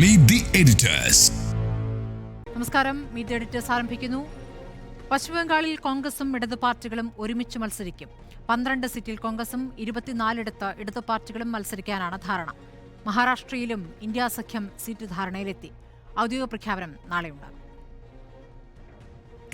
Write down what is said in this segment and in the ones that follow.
Meet the editors. നമസ്കാരം. Meet editors ആരംഭിക്കുന്നു. പശ്ചിമബംഗാളിൽ കോൺഗ്രസും ഇടതു പാർട്ടികളും ഒരുമിച്ച് മത്സരിക്കും. 12 സീറ്റിൽ കോൺഗ്രസും 24 ഇടതു പാർട്ടികളും മത്സരിക്കാനാണ് ധാരണ. മഹാരാഷ്ട്രയിലും ഇന്ത്യ സഖ്യം സീറ്റ് ധാരണയിലെത്തി. ഔദ്യോഗിക പ്രഖ്യാപനം നാളെയുണ്ടാകും.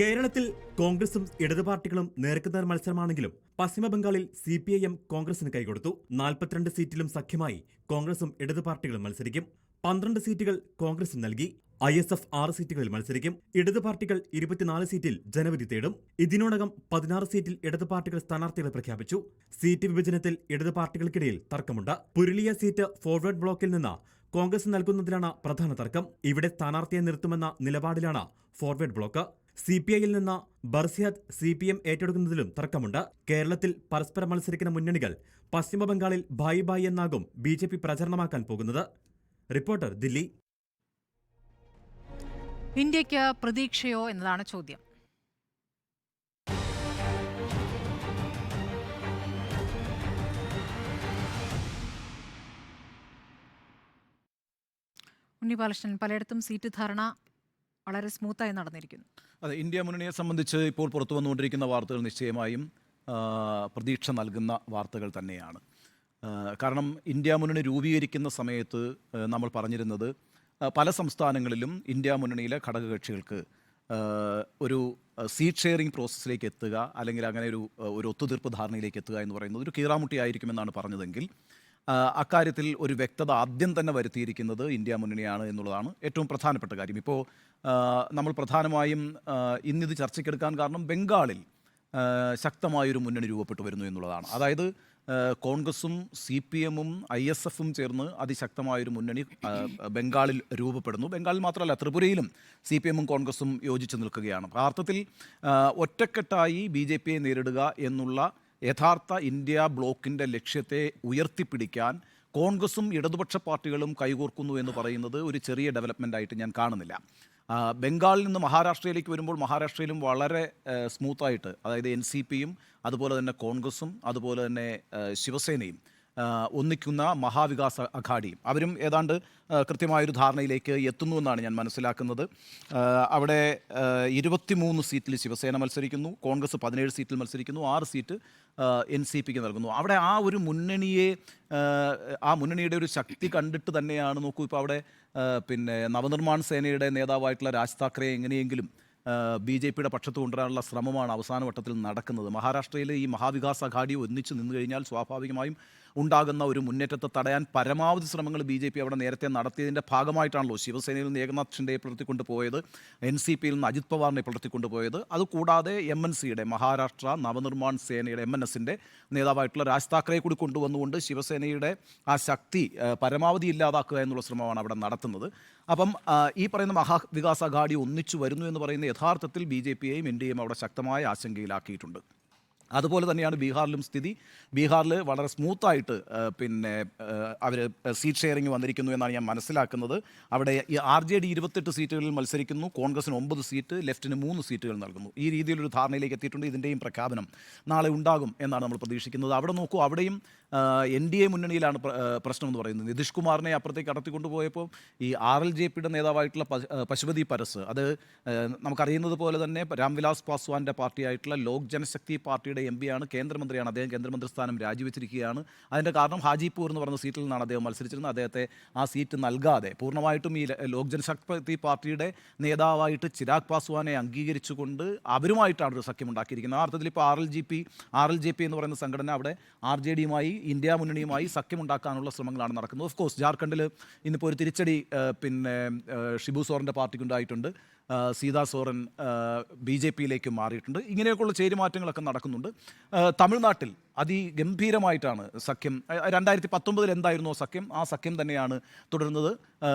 കേരളത്തിൽ കോൺഗ്രസും ഇടതു പാർട്ടികളും നേർക്കുനേർ മത്സരമാണെങ്കിലും പശ്ചിമബംഗാളിൽ CPIM കോൺഗ്രസിന് കൈകൊടുത്തു. 42 സീറ്റിലും സഖ്യമായി കോൺഗ്രസും ഇടതു പാർട്ടികളും മത്സരിക്കും. 12 സീറ്റുകൾ കോൺഗ്രസിന് നൽകി. ISF 6 സീറ്റുകളിൽ മത്സരിക്കും. ഇടതു പാർട്ടികൾ 24 സീറ്റിൽ ജനവിധി തേടും. ഇതിനോടകം 16 സീറ്റിൽ ഇടതു പാർട്ടികൾ സ്ഥാനാർത്ഥികളെ പ്രഖ്യാപിച്ചു. സീറ്റ് വിഭജനത്തിൽ ഇടതു പാർട്ടികൾക്കിടയിൽ തർക്കമുണ്ട്. പുരുലിയ സീറ്റ് ഫോർവേഡ് ബ്ലോക്കിൽ നിന്ന് കോൺഗ്രസ് നൽകുന്നതിലാണ് പ്രധാന തർക്കം. ഇവിടെ സ്ഥാനാർത്ഥിയെ നിർത്തുമെന്ന നിലപാടിലാണ് ഫോർവേഡ് ബ്ലോക്ക്. CPIയിൽ നിന്ന് ബർസിയാദ് CPM ഏറ്റെടുക്കുന്നതിലും തർക്കമുണ്ട്. കേരളത്തിൽ പരസ്പരം മത്സരിക്കുന്ന മുന്നണികൾ പശ്ചിമബംഗാളിൽ ഭായി ഭായി എന്നാകും BJP പ്രചരണമാക്കാൻ പോകുന്നത്. റിപ്പോർട്ടർ, ദില്ലി. ഇന്ത്യക്ക് പ്രതീക്ഷയോ എന്നതാണ് ചോദ്യം. ഉണ്ണിബാലകൃഷ്ണൻ, പലയിടത്തും സീറ്റ് ധാരണ വളരെ സ്മൂത്തായി നടന്നിരിക്കുന്നു. അതെ, ഇന്ത്യ മുന്നണിയെ സംബന്ധിച്ച് ഇപ്പോൾ പുറത്തു വന്നുകൊണ്ടിരിക്കുന്ന വാർത്തകൾ നിശ്ചയമായും പ്രതീക്ഷ നൽകുന്ന വാർത്തകൾ തന്നെയാണ്. കാരണം ഇന്ത്യ മുന്നണി രൂപീകരിക്കുന്ന സമയത്ത് നമ്മൾ പറഞ്ഞിരുന്നത് പല സംസ്ഥാനങ്ങളിലും ഇന്ത്യ മുന്നണിയിലെ ഘടകകക്ഷികൾക്ക് ഒരു സീറ്റ് ഷെയറിംഗ് പ്രോസസ്സിലേക്ക് എത്തുക, അല്ലെങ്കിൽ അങ്ങനെ ഒരു ഒത്തുതീർപ്പ് ധാരണയിലേക്ക് എത്തുക എന്ന് പറയുന്നത് ഒരു കീറാമുട്ടി ആയിരിക്കുമെന്നാണ് പറഞ്ഞതെങ്കിൽ അക്കാര്യത്തിൽ ഒരു വ്യക്തത ആദ്യം തന്നെ വരുത്തിയിരിക്കുന്നത് ഇന്ത്യ മുന്നണിയാണ് എന്നുള്ളതാണ് ഏറ്റവും പ്രധാനപ്പെട്ട കാര്യം. ഇപ്പോൾ നമ്മൾ പ്രധാനമായും ഇന്നിത് ചർച്ചയ്ക്കെടുക്കാൻ കാരണം ബംഗാളിൽ ശക്തമായൊരു മുന്നണി രൂപപ്പെട്ടു വരുന്നു എന്നുള്ളതാണ്. അതായത് കോൺഗ്രസും CPMഉം ISFും ചേർന്ന് അതിശക്തമായൊരു മുന്നണി ബംഗാളിൽ രൂപപ്പെടുന്നു. ബംഗാളിൽ മാത്രമല്ല, ത്രിപുരയിലും CPMഉം കോൺഗ്രസും യോജിച്ച് നിൽക്കുകയാണ്. അർത്ഥത്തിൽ ഒറ്റക്കെട്ടായി BJPയെ നേരിടുക എന്നുള്ള യഥാർത്ഥ ഇന്ത്യ ബ്ലോക്കിൻ്റെ ലക്ഷ്യത്തെ ഉയർത്തിപ്പിടിക്കാൻ കോൺഗ്രസും ഇടതുപക്ഷ പാർട്ടികളും കൈകോർക്കുന്നു എന്ന് പറയുന്നത് ഒരു ചെറിയ ഡെവലപ്മെൻ്റ് ആയിട്ട് ഞാൻ കാണുന്നില്ല. ബംഗാളിൽ നിന്ന് മഹാരാഷ്ട്രയിലേക്ക് വരുമ്പോൾ മഹാരാഷ്ട്രയിലും വളരെ സ്മൂത്തായിട്ട്, അതായത് NCPയും അതുപോലെ തന്നെ കോൺഗ്രസും അതുപോലെ തന്നെ ശിവസേനയും ഒന്നിക്കുന്ന മഹാവികാസ് അഘാഡിയും അവരും ഏതാണ്ട് കൃത്യമായൊരു ധാരണയിലേക്ക് എത്തുന്നുവെന്നാണ് ഞാൻ മനസ്സിലാക്കുന്നത്. അവിടെ 23 സീറ്റിൽ ശിവസേന മത്സരിക്കുന്നു, കോൺഗ്രസ് 17 സീറ്റിൽ മത്സരിക്കുന്നു, 6 സീറ്റ് NCPക്ക് നൽകുന്നു. അവിടെ ആ ഒരു മുന്നണിയുടെ ഒരു ശക്തി കണ്ടിട്ട് തന്നെയാണ്, നോക്കൂ, ഇപ്പോൾ അവിടെ നവനിർമ്മാൺ സേനയുടെ നേതാവായിട്ടുള്ള രാജ് താക്കറെ എങ്ങനെയെങ്കിലും BJPയുടെ പക്ഷത്ത് കൊണ്ടുവരാനുള്ള ശ്രമമാണ് അവസാന വട്ടത്തിൽ നടക്കുന്നത്. മഹാരാഷ്ട്രയിൽ ഈ മഹാവികാസ് അഘാഡി ഒന്നിച്ച് നിന്നു കഴിഞ്ഞാൽ സ്വാഭാവികമായും ഉണ്ടാകുന്ന ഒരു മുന്നേറ്റത്തെ തടയാൻ പരമാവധി ശ്രമങ്ങൾ BJP അവിടെ നേരത്തെ നടത്തിയതിൻ്റെ ഭാഗമായിട്ടാണല്ലോ ശിവസേനയിൽ നിന്ന് ഏകനാഥ് ഷിൻഡെയെ പുലർത്തിക്കൊണ്ട് പോയത്, NCPയിൽ നിന്ന് അജിത് പവാറിനെ പുലർത്തിക്കൊണ്ട് പോയത്. അതുകൂടാതെ MNCയുടെ മഹാരാഷ്ട്ര നവനിർമ്മാൺ സേനയുടെ MNSൻ്റെ നേതാവായിട്ടുള്ള രാജ് താക്കറെ കൂടി കൊണ്ടുവന്നുകൊണ്ട് ശിവസേനയുടെ ആ ശക്തി പരമാവധി ഇല്ലാതാക്കുക എന്നുള്ള ശ്രമമാണ് അവിടെ നടത്തുന്നത്. അപ്പം ഈ പറയുന്ന മഹാവികാസ് അഘാഡി ഒന്നിച്ചു വരുന്നു എന്ന് പറയുന്ന യഥാർത്ഥത്തിൽ BJPയെയും NDAയും അവിടെ ശക്തമായ ആശങ്കയിലാക്കിയിട്ടുണ്ട്. അതുപോലെ തന്നെയാണ് ബീഹാറിലും സ്ഥിതി. ബീഹാറിൽ വളരെ സ്മൂത്തായിട്ട് അവർ സീറ്റ് ഷെയറിംഗ് വന്നിരിക്കുന്നു എന്നാണ് ഞാൻ മനസ്സിലാക്കുന്നത്. അവിടെ ഈ RJD 28 സീറ്റുകളിൽ മത്സരിക്കുന്നു, കോൺഗ്രസിന് 9 സീറ്റ്, ലെഫ്റ്റിന് 3 സീറ്റുകൾ നൽകുന്നു. ഈ രീതിയിലൊരു ധാരണയിലേക്ക് എത്തിയിട്ടുണ്ട്. ഇതിൻ്റെയും പ്രഖ്യാപനം നാളെ ഉണ്ടാകും എന്നാണ് നമ്മൾ പ്രതീക്ഷിക്കുന്നത്. അവിടെ നോക്കൂ, അവിടെയും NDA മുന്നണിയിലാണ് പ്രശ്നം എന്ന് പറയുന്നത്. നിതീഷ് കുമാറിനെ അപ്പുറത്തേക്ക് കടത്തിക്കൊണ്ടുപോയപ്പോൾ ഈ RLJPയുടെ നേതാവായിട്ടുള്ള പശുപതി പരസ്, അത് നമുക്കറിയുന്നത് പോലെ തന്നെ രാംവിലാസ് പാസ്വാൻ്റെ പാർട്ടിയായിട്ടുള്ള ലോക് ജനശക്തി പാർട്ടിയുടെ MP ആണ്, കേന്ദ്രമന്ത്രിയാണ്. അദ്ദേഹം കേന്ദ്രമന്ത്രി സ്ഥാനം രാജിവെച്ചിരിക്കുകയാണ്. അതിൻ്റെ കാരണം ഹാജിപൂർ എന്ന് പറയുന്ന സീറ്റിൽ നിന്നാണ് അദ്ദേഹം മത്സരിച്ചിരുന്നത്. അദ്ദേഹത്തെ ആ സീറ്റ് നൽകാതെ പൂർണ്ണമായിട്ടും ഈ ലോക് ജനശക്തി പാർട്ടിയുടെ നേതാവായിട്ട് ചിരാഗ് പാസ്വാനെ അംഗീകരിച്ചുകൊണ്ട് അവരുമായിട്ടാണ് ഒരു സഖ്യമുണ്ടാക്കിയിരിക്കുന്നത്. ആ അർത്ഥത്തിൽ ഇപ്പോൾ RLJP എന്ന് പറയുന്ന സംഘടന അവിടെ RJDയുമായി ഇന്ത്യ മുന്നണിയുമായി സഖ്യമുണ്ടാക്കാനുള്ള ശ്രമങ്ങളാണ് നടക്കുന്നത്. ഓഫ് കോഴ്സ് ജാർഖണ്ഡിൽ ഇന്നിപ്പോൾ ഒരു തിരിച്ചടി ഷിബു സോറൻ്റെ പാർട്ടിക്കുണ്ടായിട്ടുണ്ട്. സീതാ സോറൻ BJPയിലേക്ക് മാറിയിട്ടുണ്ട്. ഇങ്ങനെയൊക്കെയുള്ള ചേരുമാറ്റങ്ങളൊക്കെ നടക്കുന്നുണ്ട്. തമിഴ്നാട്ടിൽ അതിഗംഭീരമായിട്ടാണ് സഖ്യം. 2019 എന്തായിരുന്നോ സഖ്യം, ആ സഖ്യം തന്നെയാണ് തുടരുന്നത്.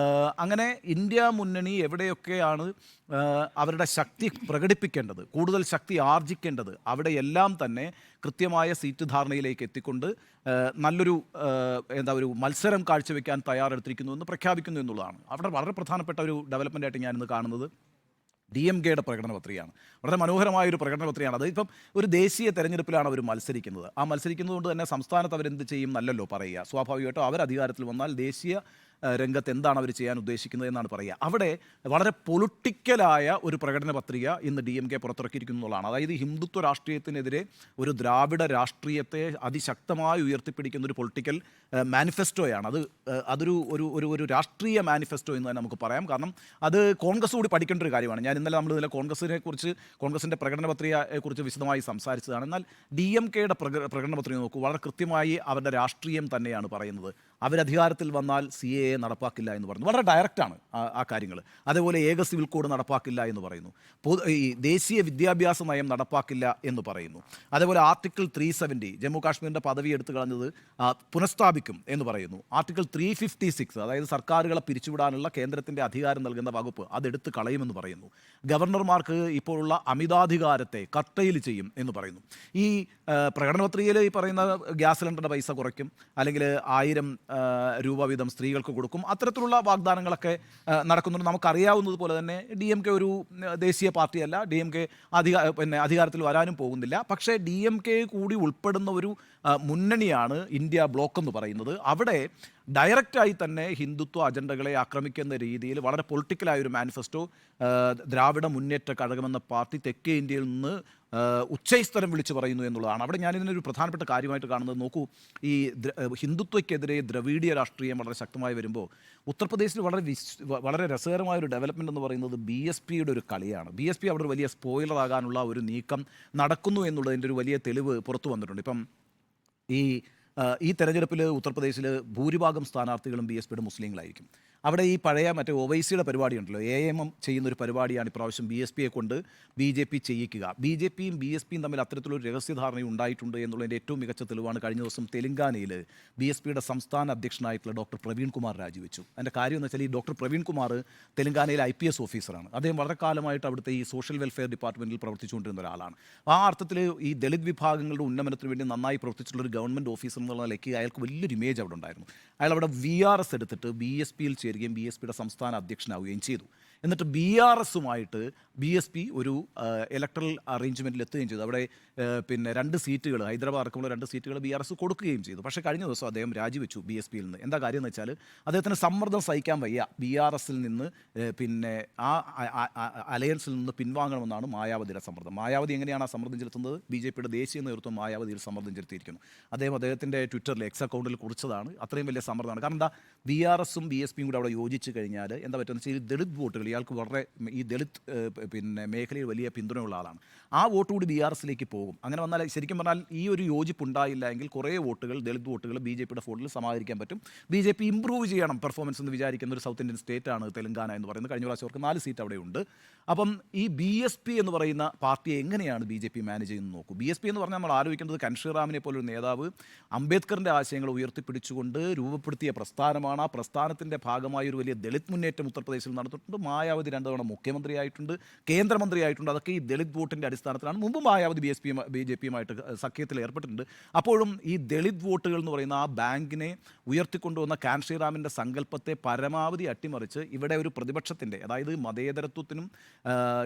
അങ്ങനെ ഇന്ത്യ മുന്നണി എവിടെയൊക്കെയാണ് അവരുടെ ശക്തി പ്രകടിപ്പിക്കേണ്ടത്, കൂടുതൽ ശക്തി ആർജിക്കേണ്ടത്, അവിടെയെല്ലാം തന്നെ കൃത്യമായ സീറ്റ് ധാരണയിലേക്ക് എത്തിക്കൊണ്ട് നല്ലൊരു ഒരു മത്സരം കാഴ്ചവെക്കാൻ തയ്യാറെടുത്തിരിക്കുന്നു എന്ന് പ്രഖ്യാപിക്കുന്നു എന്നുള്ളതാണ് അവിടെ വളരെ പ്രധാനപ്പെട്ട ഒരു ഡെവലപ്മെൻ്റായിട്ട് ഞാനിന്ന് കാണുന്നത്. DMKയുടെ പ്രകടന പത്രികയാണ്. വളരെ മനോഹരമായൊരു പ്രകടന പത്രികയാണ്. അത് ഇപ്പം ഒരു ദേശീയ തെരഞ്ഞെടുപ്പിലാണ് അവർ മത്സരിക്കുന്നത്. ആ മത്സരിക്കുന്നത് കൊണ്ട് തന്നെ സംസ്ഥാനത്ത് അവരെന്ത് ചെയ്യും നല്ലല്ലോ പറയുക. സ്വാഭാവികമായിട്ടും അവർ അധികാരത്തിൽ വന്നാൽ ദേശീയ രംഗത്ത് എന്താണ് അവർ ചെയ്യാൻ ഉദ്ദേശിക്കുന്നത് എന്നാണ് പറയുക. അവിടെ വളരെ പൊളിറ്റിക്കലായ ഒരു പ്രകടന പത്രിക ഇന്ന് DMK പുറത്തിറക്കിയിരിക്കുന്നു എന്നുള്ളതാണ്. അതായത് ഹിന്ദുത്വ രാഷ്ട്രീയത്തിനെതിരെ ഒരു ദ്രാവിഡ രാഷ്ട്രീയത്തെ അതിശക്തമായി ഉയർത്തിപ്പിടിക്കുന്ന ഒരു പൊളിറ്റിക്കൽ മാനിഫെസ്റ്റോയാണ് അത്. അതൊരു ഒരു രാഷ്ട്രീയ മാനിഫെസ്റ്റോ എന്ന് തന്നെ നമുക്ക് പറയാം. കാരണം അത് കോൺഗ്രസ് കൂടി പഠിക്കേണ്ട ഒരു കാര്യമാണ്. ഞാൻ ഇന്നലെ നമ്മൾ കോൺഗ്രസിൻ്റെ പ്രകടന പത്രികയെക്കുറിച്ച് വിശദമായി സംസാരിച്ചതാണ്. എന്നാൽ DMKയുടെ പ്രകടന പത്രിക നോക്കൂ, വളരെ കൃത്യമായി അവരുടെ രാഷ്ട്രീയം തന്നെയാണ് പറയുന്നത്. അവരധികാരത്തിൽ വന്നാൽ CAA നടപ്പാക്കില്ല എന്ന് പറയുന്നു. വളരെ ഡയറക്റ്റാണ് ആ കാര്യങ്ങൾ. അതേപോലെ ഏക സിവിൽ കോഡ് നടപ്പാക്കില്ല എന്ന് പറയുന്നു. ഈ ദേശീയ വിദ്യാഭ്യാസ നയം നടപ്പാക്കില്ല എന്ന് പറയുന്നു. അതേപോലെ ആർട്ടിക്കിൾ 370 ജമ്മു കാശ്മീരിൻ്റെ പദവി എടുത്തു കളഞ്ഞത് പുനഃസ്ഥാപിക്കും എന്ന് പറയുന്നു. ആർട്ടിക്കിൾ 356 അതായത് സർക്കാരുകളെ പിരിച്ചുവിടാനുള്ള കേന്ദ്രത്തിൻ്റെ അധികാരം നൽകുന്ന വകുപ്പ് അതെടുത്ത് കളയുമെന്ന് പറയുന്നു. ഗവർണർമാർക്ക് ഇപ്പോഴുള്ള അമിതാധികാരത്തെ കർട്ടയിൽ ചെയ്യും എന്ന് പറയുന്നു. ഈ പ്രകടന പത്രികയിൽ ഈ പറയുന്ന ഗ്യാസ് സിലിണ്ടറിൻ്റെ പൈസ കുറയ്ക്കും, അല്ലെങ്കിൽ 1000 രൂപ വീതം സ്ത്രീകൾക്ക് കൊടുക്കും, അത്തരത്തിലുള്ള വാഗ്ദാനങ്ങളൊക്കെ നടക്കുന്നുണ്ട്. നമുക്കറിയാവുന്നതുപോലെ തന്നെ DMK ഒരു ദേശീയ പാർട്ടിയല്ല, DMK അധികാരത്തിൽ വരാനും പോകുന്നില്ല. പക്ഷേ DMK കൂടി ഉൾപ്പെടുന്ന ഒരു മുന്നണിയാണ് ഇന്ത്യ ബ്ലോക്ക് എന്ന് പറയുന്നത്. അവിടെ ഡയറക്റ്റായി തന്നെ ഹിന്ദുത്വ അജണ്ടകളെ ആക്രമിക്കുന്ന രീതിയിൽ വളരെ പൊളിറ്റിക്കലായ ഒരു മാനിഫെസ്റ്റോ ദ്രാവിഡ മുന്നേറ്റ കഴകമെന്ന പാർട്ടി തെക്കേ ഇന്ത്യയിൽ നിന്ന് ഉച്ചൈസ്തരം വിളിച്ചു പറയുന്നു എന്നുള്ളതാണ്. അവിടെ ഞാനിതിനൊരു പ്രധാനപ്പെട്ട കാര്യമായിട്ട് കാണുന്നത്, നോക്കൂ, ഈ ഹിന്ദുത്വയ്ക്കെതിരെ ദ്രവീഡിയ രാഷ്ട്രീയം വളരെ ശക്തമായി വരുമ്പോൾ ഉത്തർപ്രദേശിൽ വളരെ രസകരമായ ഒരു ഡെവലപ്മെൻ്റ് എന്ന് പറയുന്നത് BSPയുടെ ഒരു കളിയാണ്. BSP അവിടെ ഒരു വലിയ സ്പോയിലർ ആകാനുള്ള ഒരു നീക്കം നടക്കുന്നു എന്നുള്ളതിൻ്റെ ഒരു വലിയ തെളിവ് പുറത്തു വന്നിട്ടുണ്ട്. ഇപ്പം ഈ തെരഞ്ഞെടുപ്പിൽ ഉത്തർപ്രദേശിൽ ഭൂരിഭാഗം സ്ഥാനാർത്ഥികളും BSPയുടെ മുസ്ലിങ്ങളായിരിക്കും. അവിടെ ഈ പഴയ മറ്റേ OWൈസിയുടെ പരിപാടി ഉണ്ടല്ലോ, AIM ചെയ്യുന്നൊരു പരിപാടിയാണ് ഇപ്രാവശ്യം BSPയെ കൊണ്ട് BJP ചെയ്യിക്കുക. BJPയും BSPയും തമ്മിൽ അത്തരത്തിലൊരു രഹസ്യധാരണ ഉണ്ടായിട്ടുണ്ട് എന്നുള്ളതിൻ്റെ ഏറ്റവും മികച്ച തെളിവാണ് കഴിഞ്ഞ ദിവസം തെലങ്കാനയിൽ BSPയുടെ സംസ്ഥാന അധ്യക്ഷനായിട്ടുള്ള ഡോക്ടർ പ്രവീൺ കുമാർ രാജിവെച്ചു. അതിൻ്റെ കാര്യം എന്ന് വെച്ചാൽ ഈ ഡോക്ടർ പ്രവീൺ കുമാർ തെലങ്കാനയിലെ IPS ഓഫീസറാണ്. അദ്ദേഹം വളരെ കാലമായിട്ട് അവിടുത്തെ ഈ സോഷ്യൽ വെൽഫെയർ ഡിപ്പാർട്ട്മെൻറ്റിൽ പ്രവർത്തിച്ചുകൊണ്ടിരുന്ന ഒരാളാണ്. ആ അർത്ഥത്തിൽ ഈ ദളിത് വിഭാഗങ്ങളുടെ ഉന്നമനത്തിന് വേണ്ടി നന്നായി പ്രവർത്തിച്ചിട്ടുള്ള ഒരു ഗവൺമെൻറ് ഓഫീസർ എന്നുള്ള നിലയ്ക്ക് അയാൾക്ക് വലിയൊരു ഇമേജ് അവിടെ ഉണ്ടായിരുന്നു. അയാൾ അവിടെ VRS എടുത്തിട്ട് BSPയിൽ ചേരുകയും BSPയുടെ സംസ്ഥാന അധ്യക്ഷനാവുകയും ചെയ്തു. എന്നിട്ട് BRSുമായിട്ട് BSP ഒരു ഇലക്ട്രൽ അറേഞ്ച്മെൻറ്റിൽ എത്തുകയും ചെയ്തു. അവിടെ പിന്നെ 2 സീറ്റുകൾ, ഹൈദരാബാദ് അടക്കമുള്ള 2 സീറ്റുകൾ BRS കൊടുക്കുകയും ചെയ്തു. പക്ഷേ കഴിഞ്ഞ ദിവസം അദ്ദേഹം രാജിവെച്ചു BSPയിൽ നിന്ന്. എന്താ കാര്യം എന്ന് വെച്ചാൽ അദ്ദേഹത്തിന് സമ്മർദ്ദം സഹിക്കാൻ വയ്യ. BRSൽ നിന്ന് പിന്നെ ആ അലയൻസിൽ നിന്ന് പിൻവാങ്ങണമെന്നാണ് മായാവതിയുടെ സമ്മർദ്ദം. മായാവതി എങ്ങനെയാണ് ആ സമ്മർദ്ദം ചെലുത്തുന്നത്? BJPയുടെ ദേശീയ നേതൃത്വം മായാവതിയിൽ സമ്മർദ്ദം ചെലുത്തിയിരിക്കുന്നു. അദ്ദേഹത്തിൻ്റെ ട്വിറ്ററിൽ X അക്കൗണ്ടിൽ കുറിച്ചതാണ്. അത്രയും വലിയ സമ്മർദ്ദമാണ്. കാരണം എന്താ, BRSും BSPയും കൂടെ അവിടെ യോജിച്ച് കഴിഞ്ഞാൽ എന്താ പറ്റുമെന്ന് വെച്ചാൽ ഈ ദളിത് വോട്ടുകൾ, ഇയാൾക്ക് വളരെ ഈ ദളിത് പിന്നെ മേഖലയിൽ വലിയ പിന്തുണയുള്ള ആളാണ്, ആ വോട്ട് കൂടി BRSലേക്ക് പോകും. അങ്ങനെ വന്നാൽ ശരിക്കും പറഞ്ഞാൽ ഈ ഒരു യോജിപ്പ് ഉണ്ടായില്ല എങ്കിൽ കുറേ വോട്ടുകൾ, ദളിത് വോട്ടുകൾ BJPയുടെ ഫോട്ടിൽ സമാഹരിക്കാൻ പറ്റും. BJP ഇമ്പ്രൂവ് ചെയ്യണം പെർഫോമൻസ് എന്ന് വിചാരിക്കുന്ന ഒരു സൗത്ത് ഇന്ത്യൻ സ്റ്റേറ്റാണ് തെലങ്കാന എന്ന് പറയുന്നത്. കഴിഞ്ഞ പ്രാവശ്യം അവർക്ക് 4 സീറ്റ് അവിടെ ഉണ്ട്. അപ്പം ഈ BSP എന്ന് പറയുന്ന പാർട്ടിയെ എങ്ങനെയാണ് BJP മാനേജ് ചെയ്യുന്നത് നോക്കൂ. BSP എന്ന് പറഞ്ഞാൽ നമ്മൾ ആലോചിക്കുന്നത് കൻഷീറാമിനെ പോലൊരു നേതാവ് അംബേദ്കറിൻ്റെ ആശയങ്ങൾ ഉയർത്തിപ്പിടിച്ചുകൊണ്ട് രൂപപ്പെടുത്തിയ പ്രസ്ഥാനമാണ്. ആ പ്രസ്ഥാനത്തിൻ്റെ ഭാഗമായി ഒരു വലിയ ദളിത് മുന്നേറ്റം ഉത്തർപ്രദേശിൽ നടന്നിട്ടുണ്ട്. മായാവതി 2 തവണ മുഖ്യമന്ത്രിയായിട്ടുണ്ട്, കേന്ദ്രമന്ത്രിയായിട്ടുണ്ട്. അതൊക്കെ ഈ ദളിത് വോട്ടിൻ്റെ അടിസ്ഥാനത്തിലാണ്. മുമ്പ് മായാവതി BJPയുമായിട്ട് സഖ്യത്തിൽ ഏർപ്പെട്ടിട്ടുണ്ട്. അപ്പോഴും ഈ ദളിത് വോട്ടുകൾ എന്ന് പറയുന്ന ആ ബാങ്കിനെ ഉയർത്തിക്കൊണ്ടുവന്ന കാൻഷീറാമിൻ്റെ സങ്കല്പത്തെ പരമാവധി അട്ടിമറിച്ച് ഇവിടെ ഒരു പ്രതിപക്ഷത്തിൻ്റെ, അതായത് മതേതരത്വത്തിനും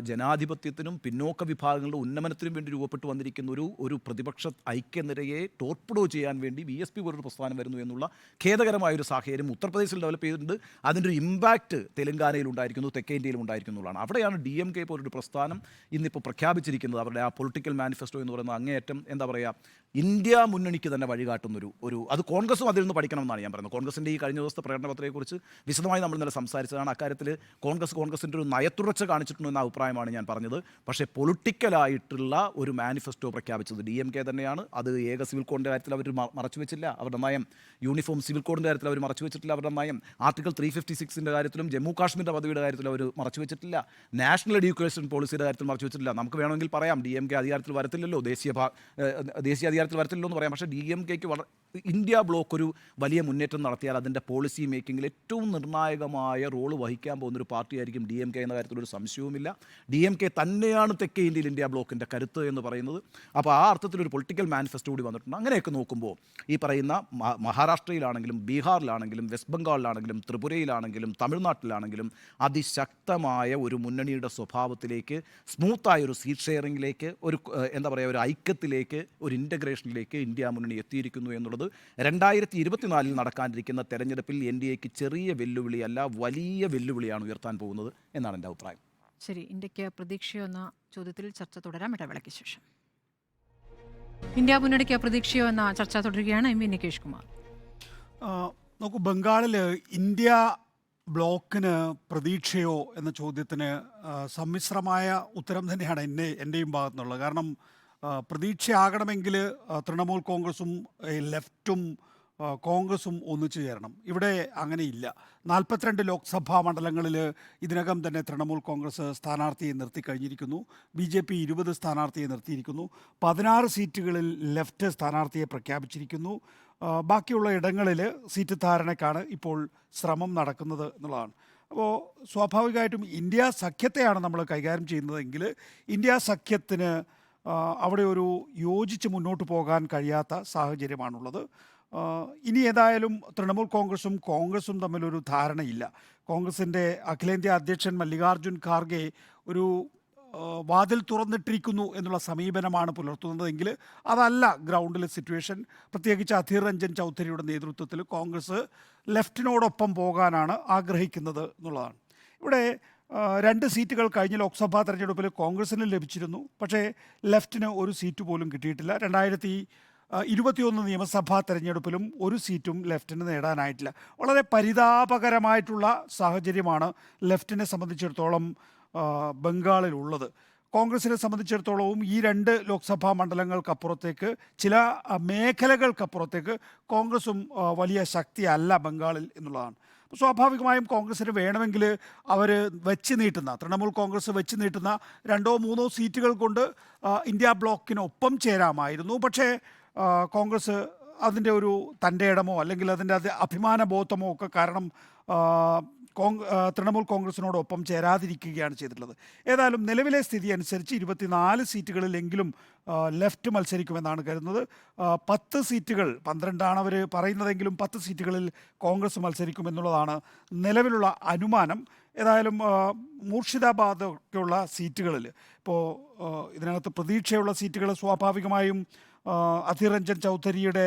ജനാധിപത്യത്തിനും പിന്നോക്ക വിഭാഗങ്ങളുടെ ഉന്നമനത്തിനും വേണ്ടി രൂപപ്പെട്ടു വന്നിരിക്കുന്ന ഒരു പ്രതിപക്ഷ ഐക്യനിരയെ ടോർപ്പിഡോ ചെയ്യാൻ വേണ്ടി BSP പോലൊരു പ്രസ്ഥാനം വരുന്നു എന്നുള്ള ഖേദകരമായൊരു സാഹചര്യം ഉത്തർപ്രദേശിൽ ഡെവലപ്പ് ചെയ്തിട്ടുണ്ട്. അതിൻ്റെ ഒരു ഇമ്പാക്റ്റ് തെലങ്കാനയിൽ ഉണ്ടായിരിക്കുന്നു, തെക്കേ ഇന്ത്യയിലും ഉണ്ടായിരിക്കുന്നതാണ്. അവിടെയാണ് DMK പോലൊരു പ്രസ്ഥാനം ഇന്നിപ്പോൾ പ്രഖ്യാപിച്ചിരിക്കുന്നത്. അവരുടെ ആ പൊളിറ്റിക്കൽ മാനിഫെസ്റ്റോ എന്ന് പറയുന്നത് അങ്ങേയറ്റം എന്താ പറയുക, ഇന്ത്യ മുന്നണിക്ക് തന്നെ വഴികാട്ടുന്നൊരു അത് കോൺഗ്രസും അതിൽ നിന്ന് പഠിക്കണം എന്നാണ് ഞാൻ പറയുന്നത്. കോൺഗ്രസിൻ്റെ ഈ കഴിഞ്ഞ ദിവസത്തെ പ്രകടന പത്രികയെക്കുറിച്ച് വിശദമായി നമ്മൾ ഇന്നലെ സംസാരിച്ചതാണ്. അക്കാര്യത്തിൽ കോൺഗ്രസിൻ്റെ ഒരു നയത്തുടർച്ച കാണിച്ചിട്ടുണ്ടെന്ന അഭിപ്രായമാണ് ഞാൻ പറഞ്ഞത്. പക്ഷേ പൊളിറ്റിക്കലായിട്ടുള്ള ഒരു മാനിഫെസ്റ്റോ പ്രഖ്യാപിച്ചത് DMK തന്നെയാണ്. അത് ഏക സിവിൽ കോഡിൻ്റെ കാര്യത്തിൽ അവർ മറച്ചുവെച്ചില്ല അവരുടെ നയം, യൂണിഫോം സിവിൽ കോഡിൻ്റെ കാര്യത്തിൽ അവർ മറച്ചുവെച്ചിട്ടില്ല അവരുടെ നയം, ആർട്ടിക്കിൾ 356ൻ്റെ കാര്യത്തിലും ജമ്മു കാശ്മീരിൻ്റെ പദവിയുടെ കാര്യത്തിൽ അവർ മറച്ചുവെച്ചിട്ടില്ല, നാഷണൽ എഡ്യൂക്കേഷൻ പോളിസിയുടെ കാര്യത്തിൽ മറച്ചുവെച്ചിട്ടില്ല. നമുക്ക് വേണമെങ്കിൽ പറയാം DMK അധികാരത്തിൽ വരത്തില്ലല്ലോ, ദേശീയ അധികാരത്തിൽ വരത്തില്ലല്ലോ എന്ന് പറയാം. പക്ഷേ DMKക്ക് ഇന്ത്യ ബ്ലോക്ക് ഒരു വലിയ മുന്നേറ്റം നടത്തിയാൽ അതിൻ്റെ പോളിസി മേക്കിങ്ങിൽ ഏറ്റവും നിർണായകമായ റോള് വഹിക്കാൻ പോകുന്നൊരു പാർട്ടിയായിരിക്കും DMK എന്ന കാര്യത്തിലൊരു സംശയവുമില്ല. DMK തന്നെയാണ് തെക്കേ ഇന്ത്യയിൽ ഇന്ത്യ ബ്ലോക്കിൻ്റെ കരുത്ത് എന്ന് പറയുന്നത്. അപ്പോൾ ആ അർത്ഥത്തിലൊരു പൊളിറ്റിക്കൽ മാനിഫെസ്റ്റോ കൂടി വന്നിട്ടുണ്ട്. അങ്ങനെയൊക്കെ നോക്കുമ്പോൾ ഈ പറയുന്ന മഹാരാഷ്ട്രയിലാണെങ്കിലും ബീഹാറിലാണെങ്കിലും വെസ്റ്റ് ബംഗാളിലാണെങ്കിലും ത്രിപുരയിലാണെങ്കിലും തമിഴ്നാട്ടിലാണെങ്കിലും അതിശക്തമായ ഒരു മുന്നണിയുടെ സ്വഭാവത്തിലേക്ക്, സ്മൂത്തായ ഒരു സീറ്റ് ഷെയറിങ്ങിലേക്ക്, ഒരു എന്താ പറയുക, ഒരു ഐക്യത്തിലേക്ക്, ഒരു ഇൻ്റഗ്രേഷൻ കോൺഫെഡറേഷനിലേക്ക് ഇന്ത്യ മുന്നണി എത്തിയിരിക്കുന്നു എന്നുള്ളത് 2024 നടക്കാനിരിക്കുന്ന തെരഞ്ഞെടുപ്പിൽ NDAക്ക് ചെറിയ വെല്ലുവിളിയല്ല, വലിയ വെല്ലുവിളിയാണ് ഉയർത്താൻ പോകുന്നത് എന്നാണ് എൻ്റെ അഭിപ്രായം. ശരി, ഇന്ത്യക്ക് പ്രതീക്ഷയോ എന്ന ചോദ്യത്തിൽ ചർച്ച തുടരാം ഇടവേളയ്ക്ക് ശേഷം. ഇന്ത്യ മുന്നണിക്ക് പ്രതീക്ഷയോ എന്ന ചർച്ച തുടരുകയാണ്. M V Nikesh Kumar. നോക്കൂ, ബംഗാളിൽ ഇന്ത്യ ബ്ലോക്കിന് പ്രതീക്ഷയോ എന്ന ചോദ്യത്തിന് സമ്മിശ്രമായ ഉത്തരം തന്നെയാണ് എൻ്റെയും ഭാഗത്തുനിന്നുള്ളത്. കാരണം പ്രതീക്ഷയാകണമെങ്കിൽ തൃണമൂൽ കോൺഗ്രസും ലെഫ്റ്റും കോൺഗ്രസും ഒന്നിച്ചു ചേരണം. ഇവിടെ അങ്ങനെയില്ല. 42 ലോക്സഭാ മണ്ഡലങ്ങളിൽ ഇതിനകം തന്നെ തൃണമൂൽ കോൺഗ്രസ് സ്ഥാനാർത്ഥിയെ നിർത്തിക്കഴിഞ്ഞിരിക്കുന്നു. BJP 20 സ്ഥാനാർത്ഥിയെ നിർത്തിയിരിക്കുന്നു. 16 സീറ്റുകളിൽ ലെഫ്റ്റ് സ്ഥാനാർത്ഥിയെ പ്രഖ്യാപിച്ചിരിക്കുന്നു. ബാക്കിയുള്ള ഇടങ്ങളിൽ സീറ്റ് ധാരണയ്ക്കാണ് ഇപ്പോൾ ശ്രമം നടക്കുന്നത് എന്നുള്ളതാണ്. അപ്പോൾ സ്വാഭാവികമായിട്ടും ഇന്ത്യ സഖ്യത്തെയാണ് നമ്മൾ കൈകാര്യം ചെയ്യുന്നതെങ്കിൽ ഇന്ത്യ സഖ്യത്തിന് അവിടെ ഒരു യോജിച്ച് മുന്നോട്ട് പോകാൻ കഴിയാത്ത സാഹചര്യമാണുള്ളത്. ഇനി ഏതായാലും തൃണമൂൽ കോൺഗ്രസും തമ്മിലൊരു ധാരണയില്ല. കോൺഗ്രസിൻ്റെ അഖിലേന്ത്യാ അധ്യക്ഷൻ മല്ലികാർജുൻ ഖാർഗെ ഒരു വാതിൽ തുറന്നിട്ടിരിക്കുന്നു എന്നുള്ള സമീപനമാണ് പുലർത്തുന്നതെങ്കിൽ അതല്ല ഗ്രൗണ്ടിലെ സിറ്റുവേഷൻ. പ്രത്യേകിച്ച് അധീർ രഞ്ജൻ ചൗധരിയുടെ നേതൃത്വത്തിൽ കോൺഗ്രസ് ലെഫ്റ്റിനോടൊപ്പം പോകാനാണ് ആഗ്രഹിക്കുന്നത് എന്നുള്ളതാണ്. ഇവിടെ 2 സീറ്റുകൾ കഴിഞ്ഞ ലോക്സഭാ തെരഞ്ഞെടുപ്പിൽ കോൺഗ്രസിന് ലഭിച്ചിരുന്നു. പക്ഷേ ലെഫ്റ്റിന് ഒരു സീറ്റ് പോലും കിട്ടിയിട്ടില്ല. 2021 നിയമസഭാ തെരഞ്ഞെടുപ്പിലും ഒരു സീറ്റും ലെഫ്റ്റിന് നേടാനായിട്ടില്ല. വളരെ പരിതാപകരമായിട്ടുള്ള സാഹചര്യമാണ് ലെഫ്റ്റിനെ സംബന്ധിച്ചിടത്തോളം ബംഗാളിലുള്ളത്. കോൺഗ്രസിനെ സംബന്ധിച്ചിടത്തോളവും ഈ 2 ലോക്സഭാ മണ്ഡലങ്ങൾക്കപ്പുറത്തേക്ക്, ചില മേഖലകൾക്കപ്പുറത്തേക്ക് കോൺഗ്രസും വലിയ ശക്തിയല്ല ബംഗാളിൽ എന്നുള്ളതാണ്. സ്വാഭാവികമായും കോൺഗ്രസിന് വേണമെങ്കിൽ അവർ തൃണമൂൽ കോൺഗ്രസ് വെച്ച് നീട്ടുന്ന 2-3 സീറ്റുകൾ കൊണ്ട് ഇന്ത്യ ബ്ലോക്കിനൊപ്പം ചേരാമായിരുന്നു. പക്ഷേ കോൺഗ്രസ് അതിൻ്റെ ഒരു തൻ്റെ ഇടമോ അല്ലെങ്കിൽ അതിൻ്റെ അഭിമാനബോധമോ ഒക്കെ കാരണം തൃണമൂൽ കോൺഗ്രസിനോടൊപ്പം ചേരാതിരിക്കുകയാണ് ചെയ്തിട്ടുള്ളത്. ഏതായാലും നിലവിലെ സ്ഥിതി അനുസരിച്ച് 24 സീറ്റുകളിലെങ്കിലും ലെഫ്റ്റ് മത്സരിക്കുമെന്നാണ് കരുതുന്നത്. 10 സീറ്റുകൾ, 12 അവർ പറയുന്നതെങ്കിലും 10 സീറ്റുകളിൽ കോൺഗ്രസ് മത്സരിക്കുമെന്നുള്ളതാണ് നിലവിലുള്ള അനുമാനം. ഏതായാലും മൂർഷിദാബാദൊക്കെയുള്ള സീറ്റുകളിൽ ഇപ്പോൾ ഇതിനകത്ത് പ്രതീക്ഷയുള്ള സീറ്റുകൾ സ്വാഭാവികമായും അധീർ രഞ്ജൻ ചൗധരിയുടെ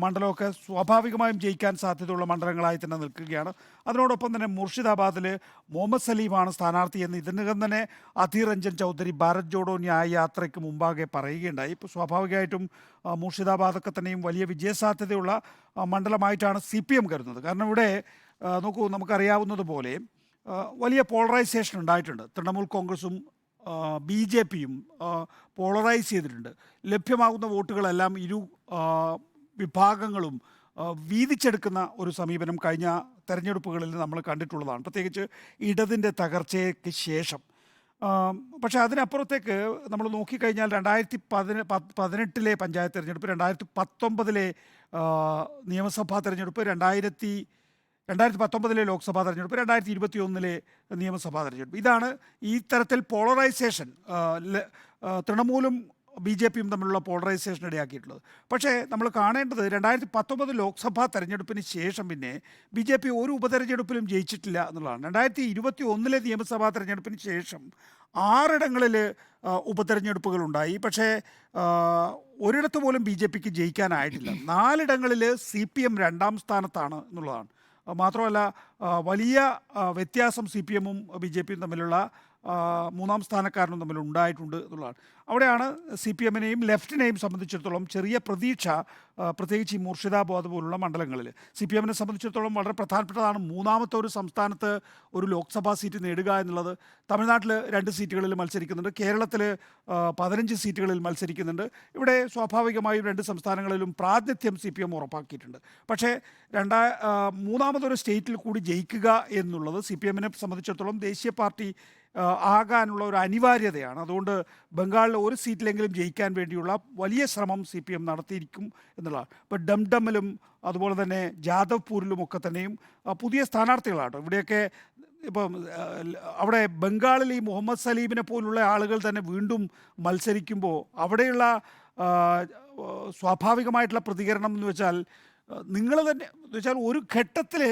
മണ്ഡലമൊക്കെ സ്വാഭാവികമായും ജയിക്കാൻ സാധ്യതയുള്ള മണ്ഡലങ്ങളായി തന്നെ നിൽക്കുകയാണ്. അതിനോടൊപ്പം തന്നെ മുർഷിദാബാദിൽ മുഹമ്മദ് സലീമാണ് സ്ഥാനാർത്ഥി എന്ന് ഇതിനകം തന്നെ അധീർ രഞ്ജൻ ചൗധരി ഭാരത് ജോഡോ ന്യായ യാത്രയ്ക്ക് മുമ്പാകെ പറയുകയുണ്ടായി. ഇപ്പോൾ സ്വാഭാവികമായിട്ടും മുർഷിദാബാദൊക്കെ തന്നെയും വലിയ വിജയസാധ്യതയുള്ള മണ്ഡലമായിട്ടാണ് CPM കരുതുന്നത്. കാരണം ഇവിടെ നോക്കൂ, നമുക്കറിയാവുന്നതുപോലെ വലിയ പോളറൈസേഷൻ ഉണ്ടായിട്ടുണ്ട്. തൃണമൂൽ കോൺഗ്രസും BJPയും പോളറൈസ് ചെയ്തിട്ടുണ്ട്. ലഭ്യമാകുന്ന വോട്ടുകളെല്ലാം വിഭാഗങ്ങളും വീതിച്ചെടുക്കുന്ന ഒരു സമീപനം കഴിഞ്ഞ തെരഞ്ഞെടുപ്പുകളിൽ നമ്മൾ കണ്ടിട്ടുള്ളതാണ്, പ്രത്യേകിച്ച് ഇടതിൻ്റെ തകർച്ചയ്ക്ക് ശേഷം. പക്ഷേ അതിനപ്പുറത്തേക്ക് നമ്മൾ നോക്കിക്കഴിഞ്ഞാൽ 2018 പഞ്ചായത്ത് തെരഞ്ഞെടുപ്പ്, 2019 നിയമസഭാ തെരഞ്ഞെടുപ്പ്, 2019 ലോക്സഭാ തെരഞ്ഞെടുപ്പ്, 2021 നിയമസഭാ തെരഞ്ഞെടുപ്പ്, ഇതാണ് ഈ തരത്തിൽ പോളറൈസേഷൻ തൃണമൂലും BJPയും തമ്മിലുള്ള പോളറൈസേഷൻ ഇടയാക്കിയിട്ടുള്ളത്. പക്ഷേ നമ്മൾ കാണേണ്ടത് 2019 ലോക്സഭാ തെരഞ്ഞെടുപ്പിന് ശേഷം പിന്നെ BJP ഒരു ഉപതെരഞ്ഞെടുപ്പിലും ജയിച്ചിട്ടില്ല എന്നുള്ളതാണ്. 2021 നിയമസഭാ തെരഞ്ഞെടുപ്പിന് ശേഷം 6 ഇടങ്ങളിൽ ഉപതെരഞ്ഞെടുപ്പുകളുണ്ടായി. പക്ഷേ ഒരിടത്ത് പോലും BJPക്ക് ജയിക്കാനായിട്ടില്ല. 4 ഇടങ്ങളിൽ CPM 2ാം സ്ഥാനത്താണ് എന്നുള്ളതാണ്. മാത്രമല്ല വലിയ വ്യത്യാസം CPMഉം BJPയും തമ്മിലുള്ള 3ാം സ്ഥാനക്കാരനും തമ്മിൽ ഉണ്ടായിട്ടുണ്ട് എന്നുള്ളതാണ്. അവിടെയാണ് CPMനെയും ലെഫ്റ്റിനെയും സംബന്ധിച്ചിടത്തോളം ചെറിയ പ്രതീക്ഷ, പ്രത്യേകിച്ച് ഈ മുർഷിദാബാദ് പോലുള്ള മണ്ഡലങ്ങളിൽ. CPMനെ സംബന്ധിച്ചിടത്തോളം വളരെ പ്രധാനപ്പെട്ടതാണ് 3ാമത്തെ ഒരു സംസ്ഥാനത്ത് ഒരു ലോക്സഭാ സീറ്റ് നേടുക എന്നുള്ളത്. തമിഴ്നാട്ടിൽ 2 സീറ്റുകളിൽ മത്സരിക്കുന്നുണ്ട്, കേരളത്തിൽ 15 സീറ്റുകളിൽ മത്സരിക്കുന്നുണ്ട്. ഇവിടെ സ്വാഭാവികമായും 2 സംസ്ഥാനങ്ങളിലും പ്രാതിനിധ്യം CPM ഉറപ്പാക്കിയിട്ടുണ്ട്. പക്ഷേ 3ാമതൊരു സ്റ്റേറ്റിൽ കൂടി ജയിക്കുക എന്നുള്ളത് CPMനെ സംബന്ധിച്ചിടത്തോളം ദേശീയ പാർട്ടി ആകാനുള്ള ഒരു അനിവാര്യതയാണ്. അതുകൊണ്ട് ബംഗാളിൽ ഒരു സീറ്റിലെങ്കിലും ജയിക്കാൻ വേണ്ടിയുള്ള വലിയ ശ്രമം CPM നടത്തിയിരിക്കും എന്നുള്ളതാണ്. ഇപ്പോൾ ഡംഡമിലും അതുപോലെ തന്നെ ജാദവ്പൂരിലുമൊക്കെ തന്നെയും പുതിയ സ്ഥാനാർത്ഥികളാണ്. ഇവിടെയൊക്കെ ഇപ്പം അവിടെ ബംഗാളിൽ ഈ മുഹമ്മദ് സലീമിനെ പോലുള്ള ആളുകൾ തന്നെ വീണ്ടും മത്സരിക്കുമ്പോൾ അവിടെയുള്ള സ്വാഭാവികമായിട്ടുള്ള പ്രതികരണം എന്ന് വെച്ചാൽ നിങ്ങൾ തന്നെ എന്ന് വെച്ചാൽ ഒരു ഘട്ടത്തിൽ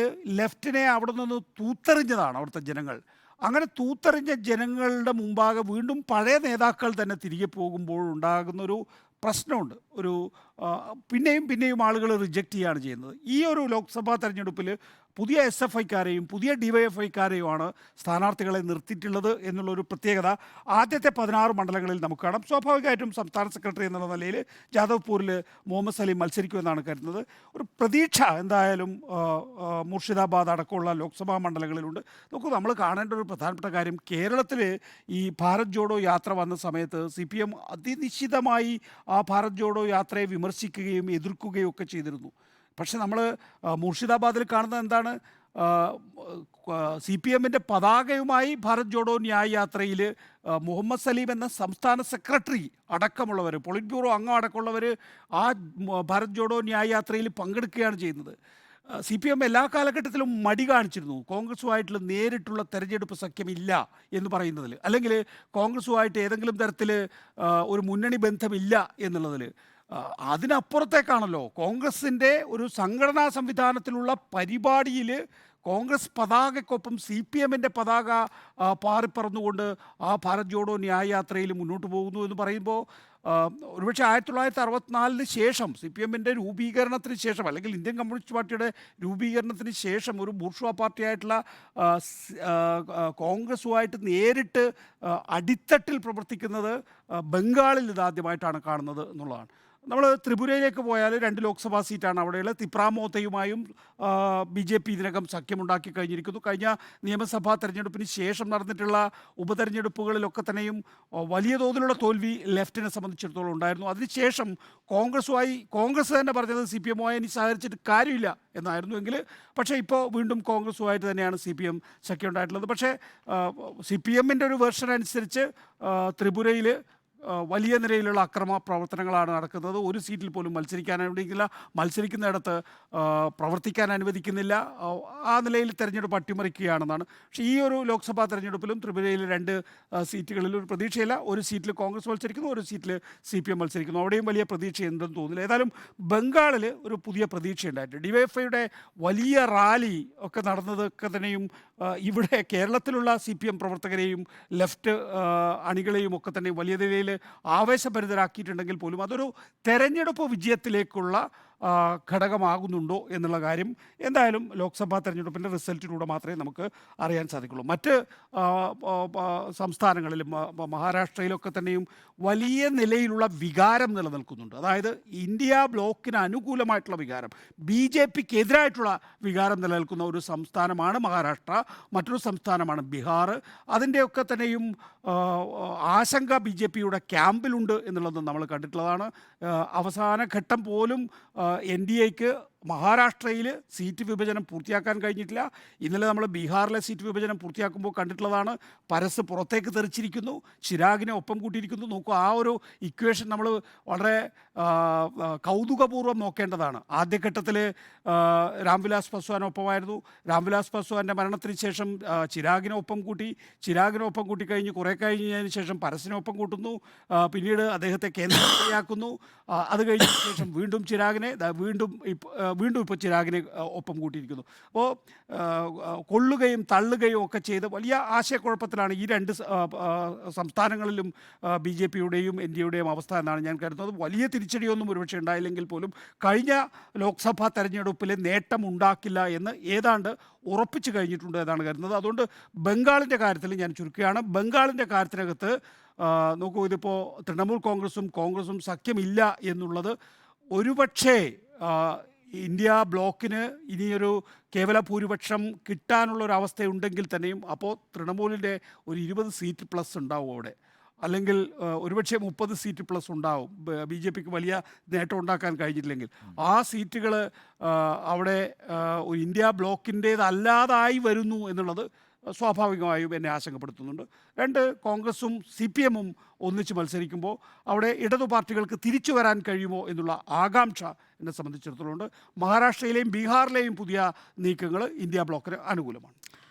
ലെഫ്റ്റിനെ അവിടെ നിന്ന് തൂത്തെറിഞ്ഞതാണ് അവിടുത്തെ ജനങ്ങൾ. അങ്ങനെ തൂത്തെറിഞ്ഞ ജനങ്ങളുടെ മുമ്പാകെ വീണ്ടും പഴയ നേതാക്കൾ തന്നെ തിരികെ പോകുമ്പോൾ ഉണ്ടാകുന്നൊരു പ്രശ്നമുണ്ട്. പിന്നെയും പിന്നെയും ആളുകൾ റിജക്റ്റ് ചെയ്യുകയാണ് ചെയ്യുന്നത്. ഈ ഒരു ലോക്സഭാ തെരഞ്ഞെടുപ്പിൽ പുതിയ SFIക്കാരെയും പുതിയ DYFIക്കാരെയുമാണ് സ്ഥാനാർത്ഥികളെ നിർത്തിയിട്ടുള്ളത് എന്നുള്ളൊരു പ്രത്യേകത ആദ്യത്തെ 16 മണ്ഡലങ്ങളിൽ നമുക്ക് കാണാം. സ്വാഭാവികമായിട്ടും സംസ്ഥാന സെക്രട്ടറി എന്നുള്ള നിലയിൽ ജാദവ്പൂരിൽ മുഹമ്മദ് സലീം മത്സരിക്കുമെന്നാണ് കരുതുന്നത്. ഒരു പ്രതീക്ഷ എന്തായാലും മുർഷിദാബാദ് അടക്കമുള്ള ലോക്സഭാ മണ്ഡലങ്ങളിലുണ്ട്. നോക്കൂ, നമ്മൾ കാണേണ്ട ഒരു പ്രധാനപ്പെട്ട കാര്യം, കേരളത്തിൽ ഈ ഭാരത് ജോഡോ യാത്ര വന്ന സമയത്ത് CPM അതിനിശ്ചിതമായി ആ ഭാരത് ജോഡോ യാത്രയെ വിമർശിക്കുകയും എതിർക്കുകയും ഒക്കെ ചെയ്തിരുന്നു. പക്ഷെ നമ്മൾ മുർഷിദാബാദിൽ കാണുന്നത് എന്താണ്? CPMൻ്റെ പതാകയുമായി ഭാരത് ജോഡോ ന്യായ് യാത്രയിൽ മുഹമ്മദ് സലീം എന്ന സംസ്ഥാന സെക്രട്ടറി അടക്കമുള്ളവർ, പോളിറ്റ് ബ്യൂറോ അംഗം അടക്കമുള്ളവർ ആ ഭാരത് ജോഡോ ന്യായ് യാത്രയിൽ പങ്കെടുക്കുകയാണ് ചെയ്യുന്നത്. CPM എല്ലാ കാലഘട്ടത്തിലും മടി കാണിച്ചിരുന്നു കോൺഗ്രസുമായിട്ടുള്ള നേരിട്ടുള്ള തെരഞ്ഞെടുപ്പ് സഖ്യമില്ല എന്ന് പറയുന്നതിൽ, അല്ലെങ്കിൽ കോൺഗ്രസുമായിട്ട് ഏതെങ്കിലും തരത്തിൽ ഒരു മുന്നണി ബന്ധമില്ല എന്നുള്ളതിൽ. അതിനപ്പുറത്തേക്കാണല്ലോ കോൺഗ്രസിൻ്റെ ഒരു സംഘടനാ സംവിധാനത്തിലുള്ള പരിപാടിയിൽ കോൺഗ്രസ് പതാകയ്ക്കൊപ്പം CPMൻ്റെ പതാക പാറിപ്പറന്നുകൊണ്ട് ആ ഭാരത് ജോഡോ ന്യായ് യാത്രയിൽ മുന്നോട്ട് പോകുന്നു എന്ന് പറയുമ്പോൾ ഒരുപക്ഷെ 1964 ശേഷം CPMൻ്റെ രൂപീകരണത്തിന് ശേഷം, അല്ലെങ്കിൽ ഇന്ത്യൻ കമ്മ്യൂണിസ്റ്റ് പാർട്ടിയുടെ രൂപീകരണത്തിന് ശേഷം ഒരു ബൂർഷ്വാ പാർട്ടിയായിട്ടുള്ള കോൺഗ്രസുമായിട്ട് നേരിട്ട് അടിത്തട്ടിൽ പ്രവർത്തിക്കുന്നത് ബംഗാളിൽ ഇതാദ്യമായിട്ടാണ് കാണുന്നത് എന്നുള്ളതാണ്. നമ്മൾ ത്രിപുരയിലേക്ക് പോയാൽ 2 ലോക്സഭാ സീറ്റാണ് അവിടെയുള്ള. തിപ്രാമോത്തയുമായും BJP ഇതിനകം സഖ്യമുണ്ടാക്കി കഴിഞ്ഞിരിക്കുന്നു. കഴിഞ്ഞ നിയമസഭാ തെരഞ്ഞെടുപ്പിന് ശേഷം നടന്നിട്ടുള്ള ഉപതെരഞ്ഞെടുപ്പുകളിലൊക്കെ തന്നെയും വലിയ തോതിലുള്ള തോൽവി ലെഫ്റ്റിനെ സംബന്ധിച്ചിടത്തോളം ഉണ്ടായിരുന്നു. അതിനുശേഷം കോൺഗ്രസ് തന്നെ പറഞ്ഞത് CPMുമായി ഇനി സഹകരിച്ചിട്ട് കാര്യമില്ല എന്നായിരുന്നുവെങ്കിൽ, പക്ഷേ ഇപ്പോൾ വീണ്ടും കോൺഗ്രസുമായിട്ട് തന്നെയാണ് CPM സഖ്യം ഉണ്ടായിട്ടുള്ളത്. പക്ഷേ CPMൻ്റെ ഒരു വേർഷൻ അനുസരിച്ച് ത്രിപുരയിൽ വലിയ നിലയിലുള്ള അക്രമ പ്രവർത്തനങ്ങളാണ് നടക്കുന്നത്. ഒരു സീറ്റിൽ പോലും മത്സരിക്കാൻ അനുവദിക്കില്ല, മത്സരിക്കുന്നിടത്ത് പ്രവർത്തിക്കാൻ അനുവദിക്കുന്നില്ല. ആ നിലയിൽ തെരഞ്ഞെടുപ്പ് അട്ടിമറിക്കുകയാണെന്നാണ്. പക്ഷേ ഈ ഒരു ലോക്സഭാ തെരഞ്ഞെടുപ്പിലും ത്രിപുരയിലെ 2 സീറ്റുകളിൽ ഒരു പ്രതീക്ഷയില്ല. ഒരു സീറ്റിൽ കോൺഗ്രസ് മത്സരിക്കുന്നു, ഒരു സീറ്റിൽ CPM മത്സരിക്കുന്നു. അവിടെയും വലിയ പ്രതീക്ഷയുണ്ടെന്ന് തോന്നുന്നില്ല. ഏതായാലും ബംഗാളിൽ ഒരു പുതിയ പ്രതീക്ഷയുണ്ടായിട്ടുണ്ട്. DYFIയുടെ വലിയ റാലി ഒക്കെ നടന്നതൊക്കെ തന്നെയും ഇവിടെ കേരളത്തിലുള്ള CPM പ്രവർത്തകരെയും ലെഫ്റ്റ് അണികളെയും ഒക്കെ തന്നെ വലിയ നിലയിൽ ആവേശഭരിതരാക്കിയിട്ടുണ്ടെങ്കിൽ പോലും അതൊരു തെരഞ്ഞെടുപ്പ് വിജയത്തിലേക്കുള്ള ഘടകമാകുന്നുണ്ടോ എന്നുള്ള കാര്യം എന്തായാലും ലോക്സഭാ തെരഞ്ഞെടുപ്പിൻ്റെ റിസൾട്ടിലൂടെ മാത്രമേ നമുക്ക് അറിയാൻ സാധിക്കുള്ളൂ. മറ്റ് സംസ്ഥാനങ്ങളിലും മഹാരാഷ്ട്രയിലൊക്കെ തന്നെയും വലിയ നിലയിലുള്ള വികാരം നിലനിൽക്കുന്നുണ്ട്. അതായത് ഇന്ത്യ ബ്ലോക്കിന് അനുകൂലമായിട്ടുള്ള വികാരം, BJPക്ക് എതിരായിട്ടുള്ള വികാരം നിലനിൽക്കുന്ന ഒരു സംസ്ഥാനമാണ് മഹാരാഷ്ട്ര. മറ്റൊരു സംസ്ഥാനമാണ് ബീഹാർ. അതിൻ്റെയൊക്കെ തന്നെയും ആശങ്ക BJPയുടെ ക്യാമ്പിലുണ്ട് എന്നുള്ളത് നമ്മൾ കണ്ടിട്ടുള്ളതാണ്. അവസാന ഘട്ടം പോലും NDAക്ക് മഹാരാഷ്ട്രയിൽ സീറ്റ് വിഭജനം പൂർത്തിയാക്കാൻ കഴിഞ്ഞിട്ടില്ല. ഇന്നലെ നമ്മൾ ബീഹാറിലെ സീറ്റ് വിഭജനം പൂർത്തിയാക്കുമ്പോൾ കണ്ടിട്ടുള്ളതാണ്. പരസ് പുറത്തേക്ക് തെറിച്ചിരിക്കുന്നു, ചിരാഗിനെ ഒപ്പം കൂട്ടിയിരിക്കുന്നു. നോക്കൂ, ആ ഒരു ഇക്വേഷൻ നമ്മൾ വളരെ കൗതുകപൂർവ്വം നോക്കേണ്ടതാണ്. ആദ്യഘട്ടത്തിൽ രാംവിലാസ് പാസ്വാനൊപ്പമായിരുന്നു. രാംവിലാസ് പാസ്വാൻ്റെ മരണത്തിന് ശേഷം ചിരാഗിനെ ഒപ്പം കൂട്ടിക്കഴിഞ്ഞ് കുറേ കഴിഞ്ഞതിന് ശേഷം പരസിനെ ഒപ്പം കൂട്ടുന്നു. പിന്നീട് അദ്ദേഹത്തെ കേന്ദ്രമന്ത്രിയാക്കുന്നു. അത് കഴിഞ്ഞ ശേഷം വീണ്ടും ചിരാഗിനെ വീണ്ടും ഇപ്പോൾ ചിരാഗിനെ ഒപ്പം കൂട്ടിയിരിക്കുന്നു. അപ്പോൾ കൊള്ളുകയും തള്ളുകയും ഒക്കെ ചെയ്ത് വലിയ ആശയക്കുഴപ്പത്തിലാണ് ഈ 2 സംസ്ഥാനങ്ങളിലും BJPയുടെയും NDAയുടെയും അവസ്ഥ എന്നാണ് ഞാൻ കരുതുന്നത്. വലിയ തിരിച്ചടിയൊന്നും ഒരുപക്ഷെ ഉണ്ടായില്ലെങ്കിൽ പോലും കഴിഞ്ഞ ലോക്സഭാ തെരഞ്ഞെടുപ്പിലെ നേട്ടം ഉണ്ടാക്കില്ല എന്ന് ഏതാണ്ട് ഉറപ്പിച്ചു കഴിഞ്ഞിട്ടുണ്ട് എന്നാണ് കരുതുന്നത്. അതുകൊണ്ട് ബംഗാളിൻ്റെ കാര്യത്തിൽ ഞാൻ ചുരുക്കുകയാണ്. ബംഗാളിൻ്റെ കാര്യത്തിനകത്ത് നോക്കൂ, ഇതിപ്പോൾ തൃണമൂൽ കോൺഗ്രസും സഖ്യമില്ല എന്നുള്ളത് ഒരുപക്ഷേ ഇന്ത്യ ബ്ലോക്കിന് ഇനിയൊരു കേവല ഭൂരിപക്ഷം കിട്ടാനുള്ളൊരവസ്ഥയുണ്ടെങ്കിൽ തന്നെയും അപ്പോൾ തൃണമൂലിൻ്റെ ഒരു 20 സീറ്റ് പ്ലസ് ഉണ്ടാവും അവിടെ, അല്ലെങ്കിൽ ഒരുപക്ഷെ 30 സീറ്റ് പ്ലസ് ഉണ്ടാവും. BJPക്ക് വലിയ നേട്ടം ഉണ്ടാക്കാൻ കഴിഞ്ഞിട്ടില്ലെങ്കിൽ ആ സീറ്റുകൾ അവിടെ ഒരു ഇന്ത്യ ബ്ലോക്കിൻ്റേതല്ലാതായി വരുന്നു എന്നുള്ളത് സ്വാഭാവികമായും എന്നെ ആശങ്കപ്പെടുത്തുന്നുണ്ട്. 2 കോൺഗ്രസും CPMും ഒന്നിച്ച് മത്സരിക്കുമ്പോൾ അവിടെ ഇടതു പാർട്ടികൾക്ക് തിരിച്ചു വരാൻ കഴിയുമോ എന്നുള്ള ആകാംക്ഷ എന്നെ സംബന്ധിച്ചിടത്തോളം ഉണ്ട്. മഹാരാഷ്ട്രയിലെയും ബീഹാറിലെയും പുതിയ നീക്കങ്ങൾ ഇന്ത്യ ബ്ലോക്കിന് അനുകൂലമാണ്.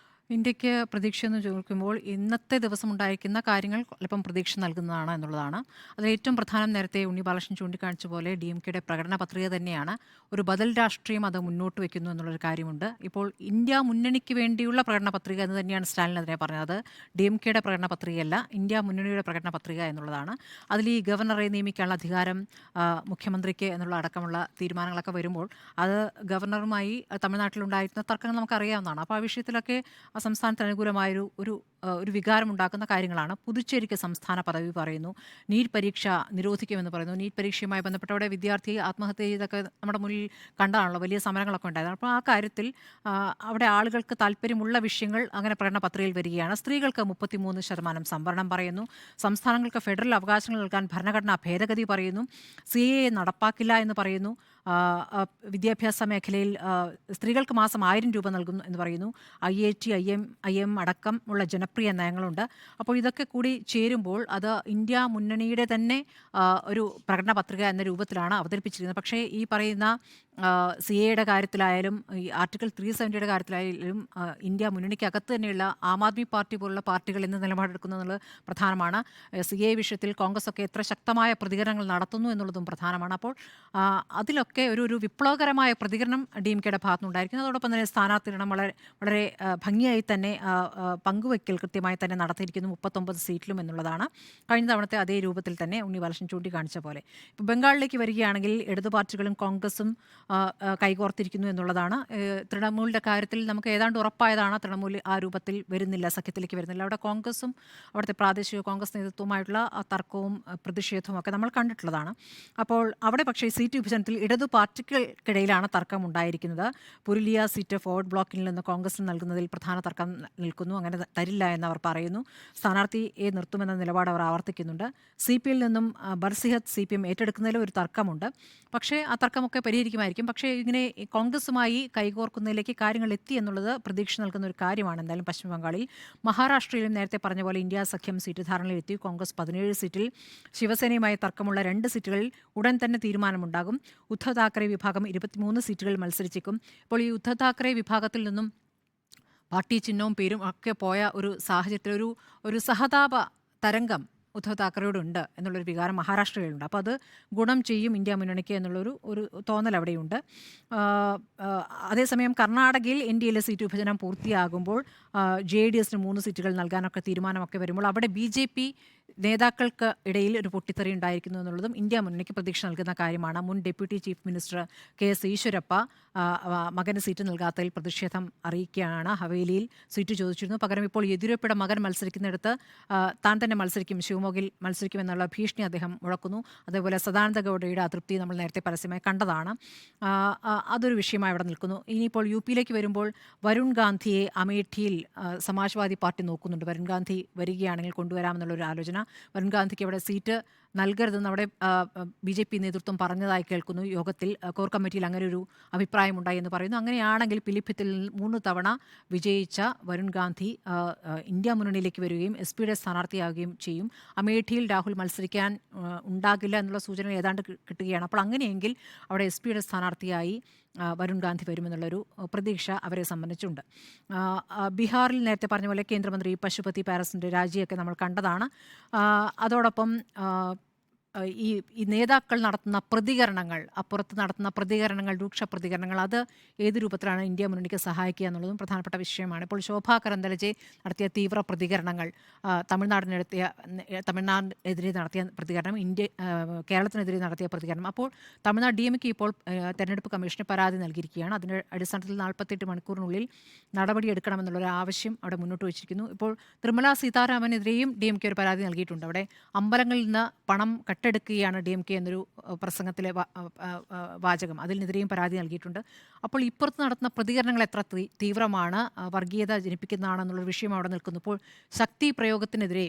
ഇന്ത്യക്ക് പ്രതീക്ഷയെന്ന് ചോദിക്കുമ്പോൾ ഇന്നത്തെ ദിവസം ഉണ്ടായിരിക്കുന്ന കാര്യങ്ങൾ അല്പം പ്രതീക്ഷ നൽകുന്നതാണ് എന്നുള്ളതാണ്. അതിൽ ഏറ്റവും പ്രധാനം നേരത്തെ ഉണ്ണി ബാലകൃഷ്ണൻ ചൂണ്ടിക്കാണിച്ച പോലെ DMKയുടെ പ്രകടന പത്രിക തന്നെയാണ്. ഒരു ബദൽ രാഷ്ട്രീയം അത് മുന്നോട്ട് വയ്ക്കുന്നു എന്നുള്ളൊരു കാര്യമുണ്ട്. ഇപ്പോൾ ഇന്ത്യ മുന്നണിക്ക് വേണ്ടിയുള്ള പ്രകടന പത്രിക എന്ന് തന്നെയാണ് സ്റ്റാലിൻ അതിനെ പറഞ്ഞത്. DMKയുടെ പ്രകടന പത്രികയല്ല, ഇന്ത്യ മുന്നണിയുടെ പ്രകടന പത്രിക എന്നുള്ളതാണ്. അതിൽ ഈ ഗവർണറെ നിയമിക്കാനുള്ള അധികാരം മുഖ്യമന്ത്രിക്ക് എന്നുള്ള അടക്കമുള്ള തീരുമാനങ്ങളൊക്കെ വരുമ്പോൾ അത് ഗവർണറുമായി തമിഴ്നാട്ടിലുണ്ടായിരുന്ന തർക്കങ്ങൾ നമുക്കറിയാവുന്നതാണ്. അപ്പോൾ ആ വിഷയത്തിലൊക്കെ സംസ്ഥാനത്തിന് അനുകൂലമായൊരു ഒരു വികാരമുണ്ടാക്കുന്ന കാര്യങ്ങളാണ്. പുതുച്ചേരിക്ക് സംസ്ഥാന പദവി പറയുന്നു. നീറ്റ് പരീക്ഷ നിരോധിക്കുമെന്ന് പറയുന്നു. നീറ്റ് പരീക്ഷയുമായി ബന്ധപ്പെട്ട് അവിടെ വിദ്യാർത്ഥി ആത്മഹത്യ ചെയ്തൊക്കെ നമ്മുടെ മുന്നിൽ കണ്ടതാണല്ലോ, വലിയ സമരങ്ങളൊക്കെ ഉണ്ടായിരുന്നു. അപ്പോൾ ആ കാര്യത്തിൽ അവിടെ ആളുകൾക്ക് താല്പര്യമുള്ള വിഷയങ്ങൾ അങ്ങനെ പ്രകടന പത്രികയിൽ വരികയാണ്. സ്ത്രീകൾക്ക് 33% സംവരണം പറയുന്നു. സംസ്ഥാനങ്ങൾക്ക് ഫെഡറൽ അവകാശങ്ങൾ നൽകാൻ ഭരണഘടനാ ഭേദഗതി പറയുന്നു. CAA നടപ്പാക്കില്ല എന്ന് പറയുന്നു. വിദ്യാഭ്യാസ മേഖലയിൽ സ്ത്രീകൾക്ക് മാസം 1000 രൂപ നൽകുന്നു എന്ന് പറയുന്നു. IIT, IIM അടക്കം ഉള്ള ജനപ്രിയ നയങ്ങളുണ്ട്. അപ്പോൾ ഇതൊക്കെ കൂടി ചേരുമ്പോൾ അത് ഇന്ത്യ മുന്നണിയുടെ തന്നെ ഒരു പ്രകടന പത്രിക എന്ന രൂപത്തിലാണ് അവതരിപ്പിച്ചിരിക്കുന്നത്. പക്ഷേ ഈ പറയുന്ന CAയുടെ കാര്യത്തിലായാലും ഈ ആർട്ടിക്കിൾ 370യുടെ കാര്യത്തിലായാലും ഇന്ത്യ മുന്നണിക്കകത്ത് തന്നെയുള്ള ആം ആദ്മി പാർട്ടി പോലുള്ള പാർട്ടികൾ എന്ത് നിലപാടെടുക്കുന്നു എന്നുള്ളത് പ്രധാനമാണ്. CA വിഷയത്തിൽ കോൺഗ്രസ് ഒക്കെ എത്ര ശക്തമായ പ്രതികരണങ്ങൾ നടത്തുന്നു എന്നുള്ളതും പ്രധാനമാണ്. അപ്പോൾ അതിലൊക്കെ ഒരു വിപ്ലവകരമായ പ്രതികരണം DMKയുടെ ഭാഗത്തുനിന്നുണ്ടായിരിക്കുന്നു. അതോടൊപ്പം തന്നെ സ്ഥാനാർത്ഥിയുടെ വളരെ വളരെ ഭംഗിയായി തന്നെ പങ്കുവയ്ക്കൽ കൃത്യമായി തന്നെ നടത്തിയിരിക്കുന്നു 39 സീറ്റിലും എന്നുള്ളതാണ്. കഴിഞ്ഞ തവണത്തെ അതേ രൂപത്തിൽ തന്നെ ഉണ്ണി ബാലകൃഷ്ണൻ ചൂണ്ടിക്കാണിച്ച പോലെ. ഇപ്പോൾ ബംഗാളിലേക്ക് വരികയാണെങ്കിൽ ഇടതു പാർട്ടികളും കോൺഗ്രസും കൈകോർത്തിരിക്കുന്നു എന്നുള്ളതാണ്. തൃണമൂലിൻ്റെ കാര്യത്തിൽ നമുക്ക് ഏതാണ്ട് ഉറപ്പായതാണ് തൃണമൂൽ ആ രൂപത്തിൽ വരുന്നില്ല, സഖ്യത്തിലേക്ക് വരുന്നില്ല. അവിടെ കോൺഗ്രസും അവിടുത്തെ പ്രാദേശിക കോൺഗ്രസ് നേതൃത്വവുമായിട്ടുള്ള തർക്കവും പ്രതിഷേധവും ഒക്കെ നമ്മൾ കണ്ടിട്ടുള്ളതാണ്. അപ്പോൾ അവിടെ പക്ഷേ സീറ്റ് വിഭജനത്തിൽ ഇടതു പാർട്ടികൾക്കിടയിലാണ് തർക്കം ഉണ്ടായിരിക്കുന്നത്. പുരുലിയ സീറ്റ് ഫോർവേഡ് ബ്ലോക്കിൽ നിന്ന് കോൺഗ്രസിന് നൽകുന്നതിൽ പ്രധാന തർക്കം നിൽക്കുന്നു. അങ്ങനെ തരില്ല എന്നവർ പറയുന്നു. സ്ഥാനാർത്ഥിയെ നിർത്തുമെന്ന നിലപാട് അവർ ആവർത്തിക്കുന്നുണ്ട്. CPയിൽ നിന്നും ബർസിഹത്ത് CPM ഏറ്റെടുക്കുന്നതിലും ഒരു തർക്കമുണ്ട്. പക്ഷേ ആ തർക്കമൊക്കെ പരിഹരിക്കുമായിരിക്കും. പക്ഷേ ഇങ്ങനെ കോൺഗ്രസുമായി കൈകോർക്കുന്നതിലേക്ക് കാര്യങ്ങൾ എത്തി എന്നുള്ളത് പ്രതീക്ഷ നൽകുന്ന ഒരു കാര്യമാണ്. എന്തായാലും പശ്ചിമ ബംഗാളിൽ. മഹാരാഷ്ട്രയിലും നേരത്തെ പറഞ്ഞ പോലെ ഇന്ത്യ സഖ്യം സീറ്റ് ധാരണയിലെത്തി. കോൺഗ്രസ് 17 സീറ്റിൽ, ശിവസേനയുമായി തർക്കമുള്ള 2 സീറ്റുകളിൽ ഉടൻ തന്നെ തീരുമാനമുണ്ടാകും. ഉദ്ധവ് താക്കറെ വിഭാഗം 23 സീറ്റുകളിൽ മത്സരിച്ചേക്കും. ഇപ്പോൾ ഈ ഉദ്ധവ് താക്കറെ വിഭാഗത്തിൽ നിന്നും പാർട്ടി ചിഹ്നവും പേരും ഒക്കെ പോയ ഒരു സാഹചര്യത്തിൽ ഒരു സഹതാപ തരംഗം ഉദ്ധവ് താക്കറെയോടുണ്ട് എന്നുള്ളൊരു വികാരം മഹാരാഷ്ട്രയിലുണ്ട്. അപ്പോൾ അത് ഗുണം ചെയ്യും ഇന്ത്യ മുന്നണിക്ക് ഒരു തോന്നൽ അവിടെയുണ്ട്. അതേസമയം കർണാടകയിൽ NDAയിലെ സീറ്റ് വിഭജനം പൂർത്തിയാകുമ്പോൾ JDSന് 3 സീറ്റുകൾ നൽകാനൊക്കെ തീരുമാനമൊക്കെ വരുമ്പോൾ അവിടെ BJP നേതാക്കൾക്ക് ഇടയിൽ ഒരു പൊട്ടിത്തെറി ഉണ്ടായിരിക്കുന്നു എന്നുള്ളതും ഇന്ത്യ മുന്നണിക്ക് പ്രതീക്ഷ നൽകുന്ന കാര്യമാണ്. മുൻ deputy chief minister KS Eshwarappa മകന് സീറ്റ് നൽകാത്തതിൽ പ്രതിഷേധം അറിയിക്കുകയാണ്. ഹവേലിയിൽ സീറ്റ് ചോദിച്ചിരുന്നു. പകരം ഇപ്പോൾ യെദ്യൂരപ്പയുടെ മകൻ മത്സരിക്കുന്നിടത്ത് താൻ തന്നെ മത്സരിക്കും, ശിവമോഗിൽ മത്സരിക്കുമെന്നുള്ള ഭീഷണി അദ്ദേഹം മുഴക്കുന്നു. അതേപോലെ സദാനന്ദ ഗൗഡയുടെ അതൃപ്തി നമ്മൾ നേരത്തെ പരസ്യമായി കണ്ടതാണ്. അതൊരു വിഷയമായി അവിടെ നിൽക്കുന്നു. ഇനിയിപ്പോൾ UPയിലേക്ക് വരുമ്പോൾ വരുൺ ഗാന്ധിയെ അമേഠിയിൽ സമാജ്വാദി പാർട്ടി നോക്കുന്നുണ്ട്. വരുൺ ഗാന്ധി വരികയാണെങ്കിൽ കൊണ്ടുവരാമെന്നുള്ളൊരു ആലോചന. വരുൺ ഗാന്ധിക്ക് അവിടെ സീറ്റ് നൽകരുതെന്ന് അവിടെ BJP നേതൃത്വം പറഞ്ഞതായി കേൾക്കുന്നു. യോഗത്തിൽ കോർ കമ്മിറ്റിയിൽ അങ്ങനെ ഒരു അഭിപ്രായമുണ്ടായി എന്ന് പറയുന്നു. അങ്ങനെയാണെങ്കിൽ പിലിഭിത്തിൽ 3 തവണ വിജയിച്ച വരുൺ ഗാന്ധി ഇന്ത്യ മുന്നണിയിലേക്ക് വരികയും SPയുടെ സ്ഥാനാർത്ഥിയാവുകയും ചെയ്യും. അമേഠിയിൽ രാഹുൽ മത്സരിക്കാൻ ഉണ്ടാകില്ല എന്നുള്ള സൂചന ഏതാണ്ട് കിട്ടുകയാണ്. അപ്പോൾ അങ്ങനെയെങ്കിൽ അവിടെ SPയുടെ സ്ഥാനാർത്ഥിയായി വരുൺ ഗാന്ധി വരുമെന്നുള്ളൊരു പ്രതീക്ഷ അവരെ സംബന്ധിച്ചുണ്ട്. ബീഹാറിൽ നേരത്തെ പറഞ്ഞ പോലെ കേന്ദ്രമന്ത്രി പശുപതി പാരസിൻ്റെ രാജിയൊക്കെ നമ്മൾ കണ്ടതാണ്. അതോടൊപ്പം ഈ നേതാക്കൾ നടത്തുന്ന പ്രതികരണങ്ങൾ, അപ്പുറത്ത് നടത്തുന്ന പ്രതികരണങ്ങൾ, രൂക്ഷ പ്രതികരണങ്ങൾ, അത് ഏത് രൂപത്തിലാണ് ഇന്ത്യ മുന്നണിക്ക് സഹായിക്കുക എന്നുള്ളതും പ്രധാനപ്പെട്ട വിഷയമാണ്. ഇപ്പോൾ ശോഭാ കരന്തലജെ നടത്തിയ തീവ്ര പ്രതികരണങ്ങൾ, തമിഴ്നാടിനെതിരെ നടത്തിയ പ്രതികരണം, കേരളത്തിനെതിരെ നടത്തിയ പ്രതികരണം. അപ്പോൾ തമിഴ്നാട് DMK ഇപ്പോൾ തെരഞ്ഞെടുപ്പ് കമ്മീഷന് പരാതി നൽകിയിരിക്കുകയാണ്. അതിൻ്റെ അടിസ്ഥാനത്തിൽ 48 മണിക്കൂറിനുള്ളിൽ നടപടിയെടുക്കണമെന്നുള്ളൊരു ആവശ്യം അവിടെ മുന്നോട്ട് വച്ചിരിക്കുന്നു. ഇപ്പോൾ നിർമ്മലാ സീതാരാമനെതിരെയും DMK ഒരു പരാതി നൽകിയിട്ടുണ്ട്. അവിടെ അമ്പലങ്ങളിൽ നിന്ന് പണം കട്ടെടുക്കുകയാണ് DMK എന്നൊരു പ്രസംഗത്തിലെ വാചകം, അതിനെതിരെയും പരാതി നൽകിയിട്ടുണ്ട്. അപ്പോൾ ഇപ്പുറത്ത് നടത്തുന്ന പ്രതികരണങ്ങൾ എത്ര തീവ്രമാണ്, വർഗീയത ജനിപ്പിക്കുന്നതാണെന്നുള്ളൊരു വിഷയം അവിടെ നിൽക്കുന്നു. ഇപ്പോൾ ശക്തി പ്രയോഗത്തിനെതിരെ,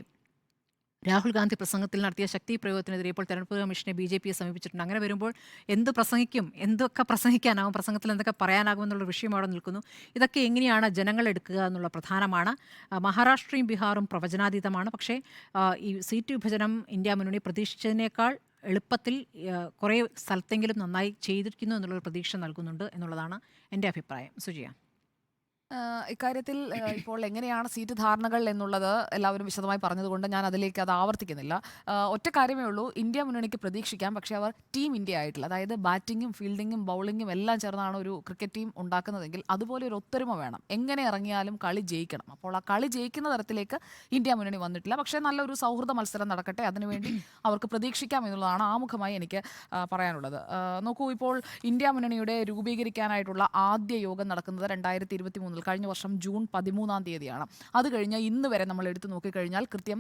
രാഹുൽ ഗാന്ധി പ്രസംഗത്തിൽ നടത്തിയ ശക്തി പ്രയോഗത്തിനെതിരെ ഇപ്പോൾ തെരഞ്ഞെടുപ്പ് കമ്മീഷനെ BJPയെ സമീപിച്ചിട്ടുണ്ട്. അങ്ങനെ വരുമ്പോൾ എന്ത് പ്രസംഗിക്കും, എന്തൊക്കെ പ്രസംഗിക്കാനാവും, പ്രസംഗത്തിൽ എന്തൊക്കെ പറയാനാകുമെന്നുള്ള വിഷയം അവിടെ നിൽക്കുന്നു. ഇതൊക്കെ എങ്ങനെയാണ് ജനങ്ങൾ എടുക്കുക എന്നുള്ള പ്രധാനമാണ്. മഹാരാഷ്ട്രയും ബീഹാറും പ്രവചനാതീതമാണ്. പക്ഷേ ഈ സീറ്റ് വിഭജനം ഇന്ത്യ മുന്നണി പ്രതീക്ഷിച്ചതിനേക്കാൾ എളുപ്പത്തിൽ കുറേ സ്ഥലത്തെങ്കിലും നന്നായി ചെയ്തിരിക്കുന്നു എന്നുള്ളൊരു പ്രതീക്ഷ നൽകുന്നുണ്ട് എന്നുള്ളതാണ് എൻ്റെ അഭിപ്രായം. സുജിയ. ഇക്കാര്യത്തിൽ ഇപ്പോൾ എങ്ങനെയാണ് സീറ്റ് ധാരണകൾ എന്നുള്ളത് എല്ലാവരും വിശദമായി പറഞ്ഞതുകൊണ്ട് ഞാൻ അതിലേക്ക് അത് ആവർത്തിക്കുന്നില്ല. ഒറ്റ കാര്യമേ ഉള്ളൂ, ഇന്ത്യ മുന്നണിക്ക് പ്രതീക്ഷിക്കാം. പക്ഷേ അവർ ടീം ഇന്ത്യ ആയിട്ടില്ല. അതായത് ബാറ്റിങ്ങും ഫീൽഡിങ്ങും ബൗളിങ്ങും എല്ലാം ചേർന്നാണ് ഒരു ക്രിക്കറ്റ് ടീം ഉണ്ടാക്കുന്നതെങ്കിൽ അതുപോലെ ഒരു ഒത്തൊരുമ വേണം. എങ്ങനെ ഇറങ്ങിയാലും കളി ജയിക്കണം. അപ്പോൾ ആ കളി ജയിക്കുന്ന തരത്തിലേക്ക് ഇന്ത്യ മുന്നണി വന്നിട്ടില്ല. പക്ഷേ നല്ലൊരു സൗഹൃദ മത്സരം നടക്കട്ടെ, അതിനുവേണ്ടി അവർക്ക് പ്രതീക്ഷിക്കാം എന്നുള്ളതാണ് ആമുഖമായി എനിക്ക് പറയാനുള്ളത്. നോക്കൂ, ഇപ്പോൾ ഇന്ത്യ മുന്നണിയുടെ രൂപീകരിക്കാനായിട്ടുള്ള ആദ്യ യോഗം നടക്കുന്നത് 2023 കഴിഞ്ഞ വർഷം ജൂൺ 13 തീയതിയാണ്. അത് കഴിഞ്ഞ് ഇന്ന് വരെ നമ്മൾ എടുത്തു നോക്കിക്കഴിഞ്ഞാൽ കൃത്യം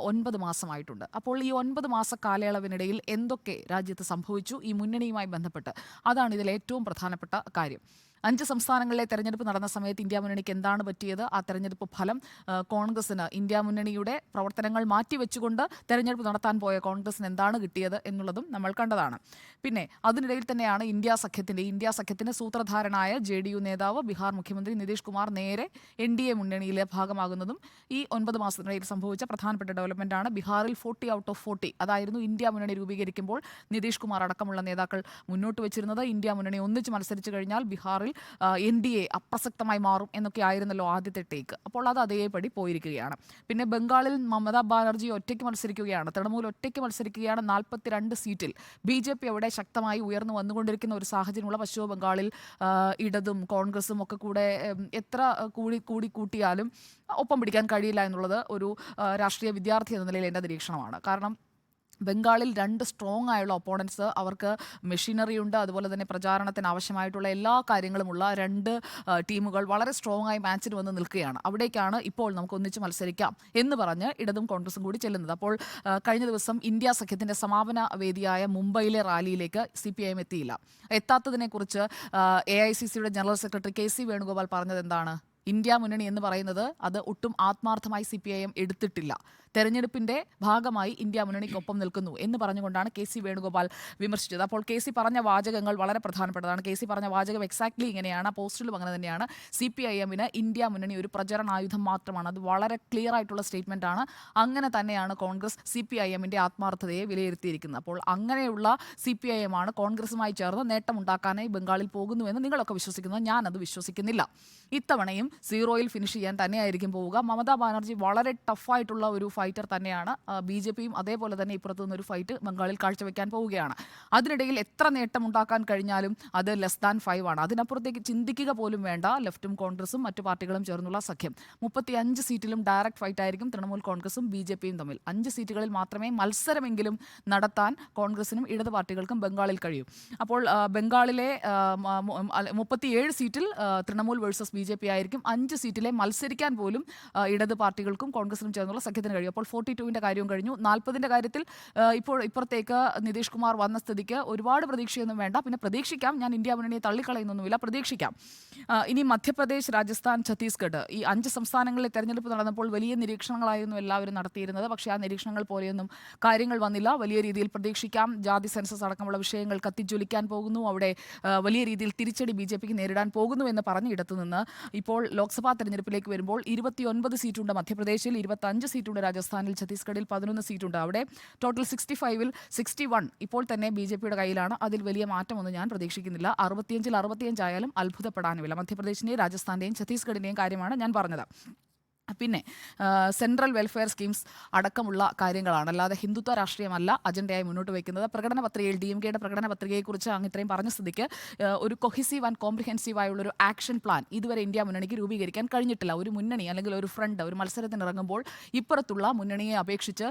9 മാസമായിട്ടുണ്ട്. അപ്പോൾ ഈ 9 മാസ കാലയളവിനിടയിൽ എന്തൊക്കെ രാജ്യത്ത് സംഭവിച്ചു ഈ മുന്നണിയുമായി ബന്ധപ്പെട്ട്, അതാണ് ഇതിൽ ഏറ്റവും പ്രധാനപ്പെട്ട കാര്യം. 5 സംസ്ഥാനങ്ങളിലെ തെരഞ്ഞെടുപ്പ് നടന്ന സമയത്ത് ഇന്ത്യ മുന്നണിക്ക് എന്താണ് പറ്റിയത്? ആ തെരഞ്ഞെടുപ്പ് ഫലം കോൺഗ്രസിന്, ഇന്ത്യ മുന്നണിയുടെ പ്രവർത്തനങ്ങൾ മാറ്റിവെച്ചുകൊണ്ട് തെരഞ്ഞെടുപ്പ് നടത്താൻ പോയ കോൺഗ്രസിന് എന്താണ് കിട്ടിയത് എന്നുള്ളതും നമ്മൾ കണ്ടതാണ്. പിന്നെ അതിനിടയിൽ തന്നെയാണ് ഇന്ത്യ സഖ്യത്തിന്റെ സൂത്രധാരനായ JDU നേതാവ് ബീഹാർ മുഖ്യമന്ത്രി നിതീഷ് കുമാർ നേരെ NDA മുന്നണിയിലെ ഭാഗമാകുന്നതും ഈ 9 മാസത്തിനിടയിൽ സംഭവിച്ച പ്രധാനപ്പെട്ട ഡെവലപ്മെന്റാണ്. ബീഹാറിൽ 40 ഔട്ട് ഓഫ് 40 അതായിരുന്നു ഇന്ത്യ മുന്നണി രൂപീകരിക്കുമ്പോൾ നിതീഷ് കുമാർ അടക്കമുള്ള നേതാക്കൾ മുന്നോട്ട് വെച്ചിരുന്നത്. ഇന്ത്യ മുന്നണി ഒന്നിച്ച് മത്സരിച്ചു കഴിഞ്ഞാൽ ബീഹാറിൽ NDA അപ്രസക്തമായി മാറും എന്നൊക്കെ ആയിരുന്നല്ലോ ആദ്യത്തെ ടേക്ക്. അപ്പോൾ അത് അതേപടി പോയിരിക്കുകയാണ്. പിന്നെ ബംഗാളിൽ മമതാ ബാനർജി ഒറ്റയ്ക്ക് മത്സരിക്കുകയാണ്, തൃണമൂൽ ഒറ്റയ്ക്ക് മത്സരിക്കുകയാണ്. 42 സീറ്റിൽ BJP അവിടെ ശക്തമായി ഉയർന്നു വന്നുകൊണ്ടിരിക്കുന്ന ഒരു സാഹചര്യമുള്ള പശ്ചിമ ബംഗാളിൽ ഇടതും കോൺഗ്രസും ഒക്കെ കൂടെ എത്ര കൂട്ടിയാലും ഒപ്പം പിടിക്കാൻ കഴിയില്ല എന്നുള്ളത് ഒരു രാഷ്ട്രീയ വിദ്യാർത്ഥി എന്ന നിലയിൽ എൻ്റെ നിരീക്ഷണമാണ്. കാരണം ബംഗാളിൽ 2 സ്ട്രോങ് ആയുള്ള ഒപ്പോണൻസ്, അവർക്ക് മെഷീനറി ഉണ്ട്, അതുപോലെ തന്നെ പ്രചാരണത്തിന് ആവശ്യമായിട്ടുള്ള എല്ലാ കാര്യങ്ങളുമുള്ള 2 ടീമുകൾ വളരെ സ്ട്രോങ് ആയി മാച്ചിന് വന്ന് നിൽക്കുകയാണ്. അവിടേക്കാണ് ഇപ്പോൾ നമുക്ക് ഒന്നിച്ച് മത്സരിക്കാം എന്ന് പറഞ്ഞ് ഇടതും കോൺഗ്രസും കൂടി ചെല്ലുന്നത്. അപ്പോൾ കഴിഞ്ഞ ദിവസം ഇന്ത്യ സഖ്യത്തിൻ്റെ സമാപന വേദിയായ മുംബൈയിലെ റാലിയിലേക്ക് CPIM എത്തിയില്ല. എത്താത്തതിനെക്കുറിച്ച് AICCയുടെ ജനറൽ സെക്രട്ടറി KC വേണുഗോപാൽ പറഞ്ഞത് എന്താണ്? ഇന്ത്യ മുന്നണി എന്ന് പറയുന്നത് അത് ഒട്ടും ആത്മാർത്ഥമായി CPIM എടുത്തിട്ടില്ല, തെരഞ്ഞെടുപ്പിന്റെ ഭാഗമായി ഇന്ത്യ മുന്നണിക്കൊപ്പം നിൽക്കുന്നു എന്ന് പറഞ്ഞുകൊണ്ടാണ് KC വേണുഗോപാൽ വിമർശിച്ചത്. അപ്പോൾ KC പറഞ്ഞ വാചകങ്ങൾ വളരെ പ്രധാനപ്പെട്ടതാണ്. KC പറഞ്ഞ വാചകം എക്സാക്ട്ലി ഇങ്ങനെയാണ്, പോസ്റ്റിലും അങ്ങനെ തന്നെയാണ്. CPIMന് ഇന്ത്യ മുന്നണി ഒരു പ്രചരണായുധം മാത്രമാണ്. അത് വളരെ ക്ലിയർ ആയിട്ടുള്ള സ്റ്റേറ്റ്മെന്റ് ആണ്. അങ്ങനെ തന്നെയാണ് കോൺഗ്രസ് CPIMന്റെ ആത്മാർത്ഥതയെ വിലയിരുത്തിയിരിക്കുന്നത്. അപ്പോൾ അങ്ങനെയുള്ള CPIM ആണ് കോൺഗ്രസുമായി ചേർന്ന് നേട്ടമുണ്ടാക്കാനായി ബംഗാളിൽ പോകുന്നുവെന്ന് നിങ്ങളൊക്കെ വിശ്വസിക്കുന്നത്, ഞാനത് വിശ്വസിക്കുന്നില്ല. ഇത്തവണയും 0-ൽ ഫിനിഷ് ചെയ്യാൻ തന്നെയായിരിക്കും പോവുക. മമതാ ബാനർജി വളരെ ടഫായിട്ടുള്ള ഒരു ഫൈറ്റർ തന്നെയാണ്. BJPയും അതേപോലെ തന്നെ ഇപ്പുറത്തു നിന്നൊരു ഫൈറ്റ് ബംഗാളിൽ കാഴ്ചവെക്കാൻ പോവുകയാണ്. അതിനിടയിൽ എത്ര നേട്ടമുണ്ടാക്കാൻ കഴിഞ്ഞാലും അത് <5 ആണ്. അതിനപ്പുറത്തേക്ക് ചിന്തിക്കുക പോലും വേണ്ട. ലെഫ്റ്റും കോൺഗ്രസും മറ്റു പാർട്ടികളും ചേർന്നുള്ള സഖ്യം 35 സീറ്റിലും ഡയറക്റ്റ് ഫൈറ്റ് ആയിരിക്കും തൃണമൂൽ കോൺഗ്രസും BJPയും തമ്മിൽ. 5 സീറ്റുകളിൽ മാത്രമേ മത്സരമെങ്കിലും നടത്താൻ കോൺഗ്രസിനും ഇടത് പാർട്ടികൾക്കും ബംഗാളിൽ കഴിയൂ. അപ്പോൾ ബംഗാളിലെ 37 സീറ്റിൽ തൃണമൂൽ വേഴ്സസ് BJP ആയിരിക്കും. 5 സീറ്റിലെ മത്സരിക്കാൻ പോലും ഇടത് പാർട്ടികൾക്കും കോൺഗ്രസിനും ചേർന്നുള്ള സഖ്യത്തിന് കഴിയും. അപ്പോൾ 42ന്റെ കാര്യവും കഴിഞ്ഞു. 40ന്റെ കാര്യത്തിൽ ഇപ്പോൾ ഇപ്പുറത്തേക്ക് നിതീഷ് കുമാർ വന്ന സ്ഥിതിക്ക് ഒരുപാട് പ്രതീക്ഷയൊന്നും വേണ്ട. പിന്നെ പ്രതീക്ഷിക്കാം, ഞാൻ ഇന്ത്യ മുന്നണിയെ തള്ളിക്കളയുന്നൊന്നുമില്ല, പ്രതീക്ഷിക്കാം. ഇനി മധ്യപ്രദേശ്, രാജസ്ഥാൻ, ഛത്തീസ്ഗഡ് ഈ 5 സംസ്ഥാനങ്ങളിലെ തെരഞ്ഞെടുപ്പ് നടന്നപ്പോൾ വലിയ നിരീക്ഷണങ്ങളായിരുന്നു എല്ലാവരും നടത്തിയിരുന്നത്. പക്ഷേ ആ നിരീക്ഷണങ്ങൾ പോലെയൊന്നും കാര്യങ്ങൾ വന്നില്ല. വലിയ രീതിയിൽ പ്രതീക്ഷിക്കാം. ജാതി സെൻസസ് അടക്കമുള്ള വിഷയങ്ങൾ കത്തിജ്വലിക്കാൻ പോകുന്നു. അവിടെ വലിയ രീതിയിൽ തിരിച്ചടി BJPക്ക് നേരിടാൻ പോകുന്നു എന്ന് പറഞ്ഞ് ഇടത്തുനിന്ന് ഇപ്പോൾ ലോക്സഭാ തെരഞ്ഞെടുപ്പിലേക്ക് വരുമ്പോൾ 29 സീറ്റുണ്ട് മധ്യപ്രദേശിൽ, 25 സീറ്റുണ്ട് രാജസ്ഥാനിൽ, ഛത്തീസ്ഗഡിൽ 11 സീറ്റുണ്ട്. അവിടെ ടോട്ടൽ 65-ൽ 61 ഇപ്പോൾ തന്നെ BJPയുടെ കയ്യിലാണ്. അതിൽ വലിയ മാറ്റമൊന്നും ഞാൻ പ്രതീക്ഷിക്കുന്നില്ല. 65-ൽ 65 ആയാലും അത്ഭുതപ്പെടാനുമില്ല. മധ്യപ്രദേശിൻ്റെയും രാജസ്ഥാൻ്റെയും ഛത്തീസ്ഗഡിൻ്റെയും കാര്യമാണ് ഞാൻ പറഞ്ഞത്. പിന്നെ സെൻട്രൽ വെൽഫെയർ സ്കീംസ് അടക്കമുള്ള കാര്യങ്ങളാണ്, അല്ലാതെ ഹിന്ദുത്വ രാഷ്ട്രീയമല്ല അജണ്ടയായി മുന്നോട്ട് വയ്ക്കുന്നത്. പ്രകടന പത്രികയിൽ DMKയുടെ പ്രകടന പത്രികയെക്കുറിച്ച് അങ്ങ് ഇത്രയും പറഞ്ഞ സ്ഥിതിക്ക് ഒരു കൊഹിസീവ് ആൻഡ് കോംപ്രിഹെൻസീവ് ആയുള്ളൊരു ആക്ഷൻ പ്ലാൻ ഇതുവരെ ഇന്ത്യ മുന്നണിക്ക് രൂപീകരിക്കാൻ കഴിഞ്ഞിട്ടില്ല. ഒരു മുന്നണി അല്ലെങ്കിൽ ഒരു ഫ്രണ്ട് ഒരു മത്സരത്തിന് ഇറങ്ങുമ്പോൾ ഇപ്പുറത്തുള്ള മുന്നണിയെ അപേക്ഷിച്ച്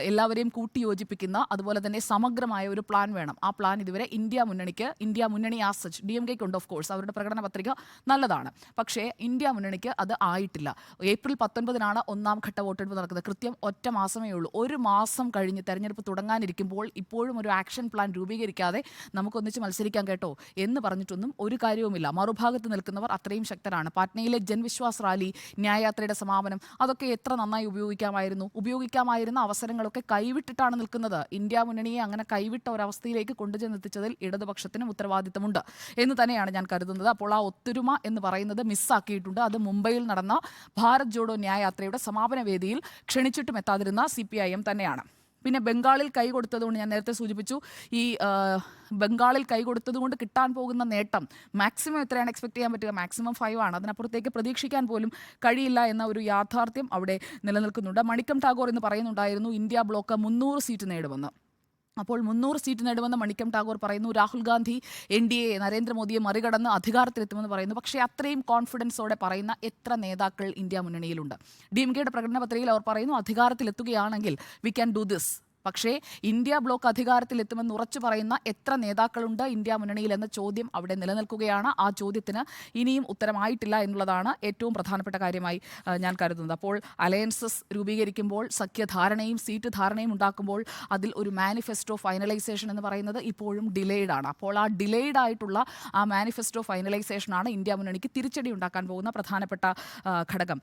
എല്ലാവരെയും കൂട്ടിയോജിപ്പിക്കുന്ന അതുപോലെ തന്നെ സമഗ്രമായ ഒരു പ്ലാൻ വേണം. ആ പ്ലാൻ ഇതുവരെ ഇന്ത്യ മുന്നണി ആസ് സച്ച് DMKയ്ക്ക് ഉണ്ട്. ഓഫ് കോഴ്സ് അവരുടെ പ്രകടന പത്രിക നല്ലതാണ്. പക്ഷേ ഇന്ത്യ മുന്നണിക്ക് അത് ആയിട്ടില്ല. ഏപ്രിൽ 19-നാണ് 1ാം ഘട്ട വോട്ടെടുപ്പ് നടക്കുന്നത്. കൃത്യം ഒറ്റ മാസമേ ഉള്ളൂ. ഒരു മാസം കഴിഞ്ഞ് തെരഞ്ഞെടുപ്പ് തുടങ്ങാനിരിക്കുമ്പോൾ ഇപ്പോഴും ഒരു ആക്ഷൻ പ്ലാൻ രൂപീകരിക്കാതെ നമുക്കൊന്നിച്ച് മത്സരിക്കാൻ കേട്ടോ എന്ന് പറഞ്ഞിട്ടൊന്നും ഒരു കാര്യവുമില്ല. മറുഭാഗത്ത് നിൽക്കുന്നവർ അത്രയും ശക്തരാണ്. പാറ്റ്നയിലെ ജൻവിശ്വാസ് റാലി, ന്യായയാത്രയുടെ സമാപനം, അതൊക്കെ എത്ര നന്നായി ഉപയോഗിക്കാമായിരുന്ന അവസരങ്ങളൊക്കെ കൈവിട്ടിട്ടാണ് നിൽക്കുന്നത്. ഇന്ത്യ മുന്നണിയെ അങ്ങനെ കൈവിട്ട ഒരവസ്ഥയിലേക്ക് കൊണ്ടുചെന്നെത്തിച്ചതിൽ ഇടതുപക്ഷത്തിനും ഉത്തരവാദിത്തമുണ്ട് എന്ന് തന്നെയാണ് ഞാൻ കരുതുന്നത്. അപ്പോൾ ആ ഒത്തൊരുമ എന്ന് പറയുന്നത് മിസ്സാക്കിയിട്ടുണ്ട്. അത് മുംബൈയിൽ നടന്ന ഭാരത് ജോഡോ ന്യായയാത്രയുടെ സമാപന വേദിയിൽ ക്ഷണിച്ചിട്ടും എത്താതിരുന്ന CPIM തന്നെയാണ്. പിന്നെ ബംഗാളിൽ കൈ കൊടുത്തതുകൊണ്ട് ഞാൻ നേരത്തെ സൂചിപ്പിച്ചു ഈ ബംഗാളിൽ കൈ കൊടുത്തതുകൊണ്ട് കിട്ടാൻ പോകുന്ന നേട്ടം മാക്സിമം എത്രയാണ് എക്സ്പെക്ട് ചെയ്യാൻ പറ്റുക? മാക്സിമം 5 ആണ്. അതിനപ്പുറത്തേക്ക് പ്രതീക്ഷിക്കാൻ പോലും കഴിയില്ല എന്ന ഒരു യാഥാർത്ഥ്യം അവിടെ നിലനിൽക്കുന്നുണ്ട്. മണിക്കം ടാഗോർ എന്ന് പറയുന്നുണ്ടായിരുന്നു ഇന്ത്യ ബ്ലോക്ക് 300 സീറ്റ് നേടുമെന്ന്. അപ്പോൾ 300 സീറ്റ് നേടുമെന്ന് മണിക്കം ടാഗോർ പറയുന്നു. രാഹുൽ ഗാന്ധി NDA നരേന്ദ്രമോദിയെ മറികടന്ന് അധികാരത്തിലെത്തുമെന്ന് പറയുന്നു. പക്ഷേ അത്രയും കോൺഫിഡൻസോടെ പറയുന്ന എത്ര നേതാക്കൾ ഇന്ത്യ മുന്നണിയിലുണ്ട്? DMKയുടെ പ്രകടന പത്രികയിൽ അവർ പറയുന്നു അധികാരത്തിലെത്തുകയാണെങ്കിൽ വി ക്യാൻ ഡു ദിസ്. പക്ഷേ ഇന്ത്യ ബ്ലോക്ക് അധികാരത്തിലെത്തുമെന്ന് ഉറച്ചു പറയുന്ന എത്ര നേതാക്കളുണ്ട് ഇന്ത്യ മുന്നണിയിൽ എന്ന ചോദ്യം അവിടെ നിലനിൽക്കുകയാണ്. ആ ചോദ്യത്തിന് ഇനിയും ഉത്തരമായിട്ടില്ല എന്നുള്ളതാണ് ഏറ്റവും പ്രധാനപ്പെട്ട കാര്യമായി ഞാൻ കരുതുന്നത്. അപ്പോൾ അലയൻസസ് രൂപീകരിക്കുമ്പോൾ, സഖ്യധാരണയും സീറ്റ് ധാരണയും ഉണ്ടാക്കുമ്പോൾ അതിൽ ഒരു മാനിഫെസ്റ്റോ ഫൈനലൈസേഷൻ എന്ന് പറയുന്നത് ഇപ്പോഴും ഡിലേഡ് ആണ്. അപ്പോൾ ആ ഡിലേഡ് ആയിട്ടുള്ള ആ മാനിഫെസ്റ്റോ ഫൈനലൈസേഷനാണ് ഇന്ത്യ മുന്നണിക്ക് തിരിച്ചടി ഉണ്ടാക്കാൻ പോകുന്ന പ്രധാനപ്പെട്ട ഘടകം.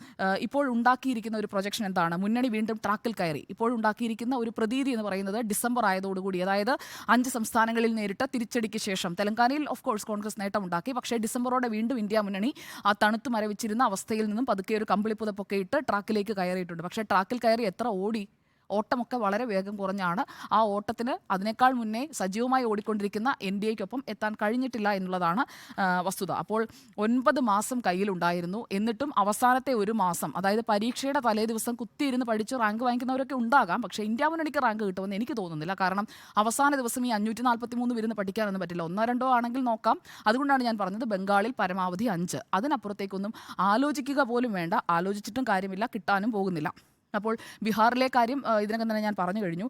ഇപ്പോൾ ഉണ്ടാക്കിയിരിക്കുന്ന ഒരു പ്രൊജക്ഷൻ എന്താണ്? മുന്നണി വീണ്ടും ട്രാക്കിൽ കയറി. ഇപ്പോൾ ഉണ്ടാക്കിയിരിക്കുന്ന ഒരു പ്രതീതി എന്ന് പറയുന്നത് ഡിസംബർ ആയതോടുകൂടി, അതായത് 5 സംസ്ഥാനങ്ങളിൽ നേരിട്ട തിരിച്ചടിക്ക് ശേഷം തെലങ്കാനയിൽ ഓഫ് കോഴ്സ് കോൺഗ്രസ് നേട്ടമുണ്ടാക്കി. പക്ഷേ ഡിസംബറോടെ വീണ്ടും ഇന്ത്യ മുന്നണി ആ തണുത്തു മരവിച്ചിരുന്ന അവസ്ഥയിൽ നിന്നും പതുക്കെ ഒരു കമ്പിളിപ്പുതപ്പൊക്കെ ഇട്ട് ട്രാക്കിലേക്ക് കയറിയിട്ടുണ്ട്. പക്ഷേ ട്രാക്കിൽ കയറി എത്ര ഓടി? ഓട്ടമൊക്കെ വളരെ വേഗം കുറഞ്ഞാണ്. ആ ഓട്ടത്തിന് അതിനേക്കാൾ മുന്നേ സജീവമായി ഓടിക്കൊണ്ടിരിക്കുന്ന NDAയ്ക്കൊപ്പം എത്താൻ കഴിഞ്ഞിട്ടില്ല എന്നുള്ളതാണ് വസ്തുത. അപ്പോൾ 9 മാസം കയ്യിലുണ്ടായിരുന്നു. എന്നിട്ടും അവസാനത്തെ ഒരു മാസം, അതായത് പരീക്ഷയുടെ തലേ ദിവസം കുത്തിയിരുന്ന് പഠിച്ച് റാങ്ക് വാങ്ങിക്കുന്നവരൊക്കെ ഉണ്ടാകാം. പക്ഷേ ഇന്ത്യ മുന്നണിക്ക് റാങ്ക് കിട്ടുമെന്ന് എനിക്ക് തോന്നുന്നില്ല. കാരണം അവസാന ദിവസം ഈ 543 വരുന്ന് പഠിക്കാനൊന്നും പറ്റില്ല. 1-2 ആണെങ്കിൽ നോക്കാം. അതുകൊണ്ടാണ് ഞാൻ പറഞ്ഞത് ബംഗാളിൽ പരമാവധി 5. അതിനപ്പുറത്തേക്കൊന്നും ആലോചിക്കുക പോലും വേണ്ട. ആലോചിച്ചിട്ടും കാര്യമില്ല, കിട്ടാനും പോകുന്നില്ല. അപ്പോൾ ബീഹാറിലെ കാര്യം ഇതിനകം തന്നെ ഞാൻ പറഞ്ഞു കഴിഞ്ഞു.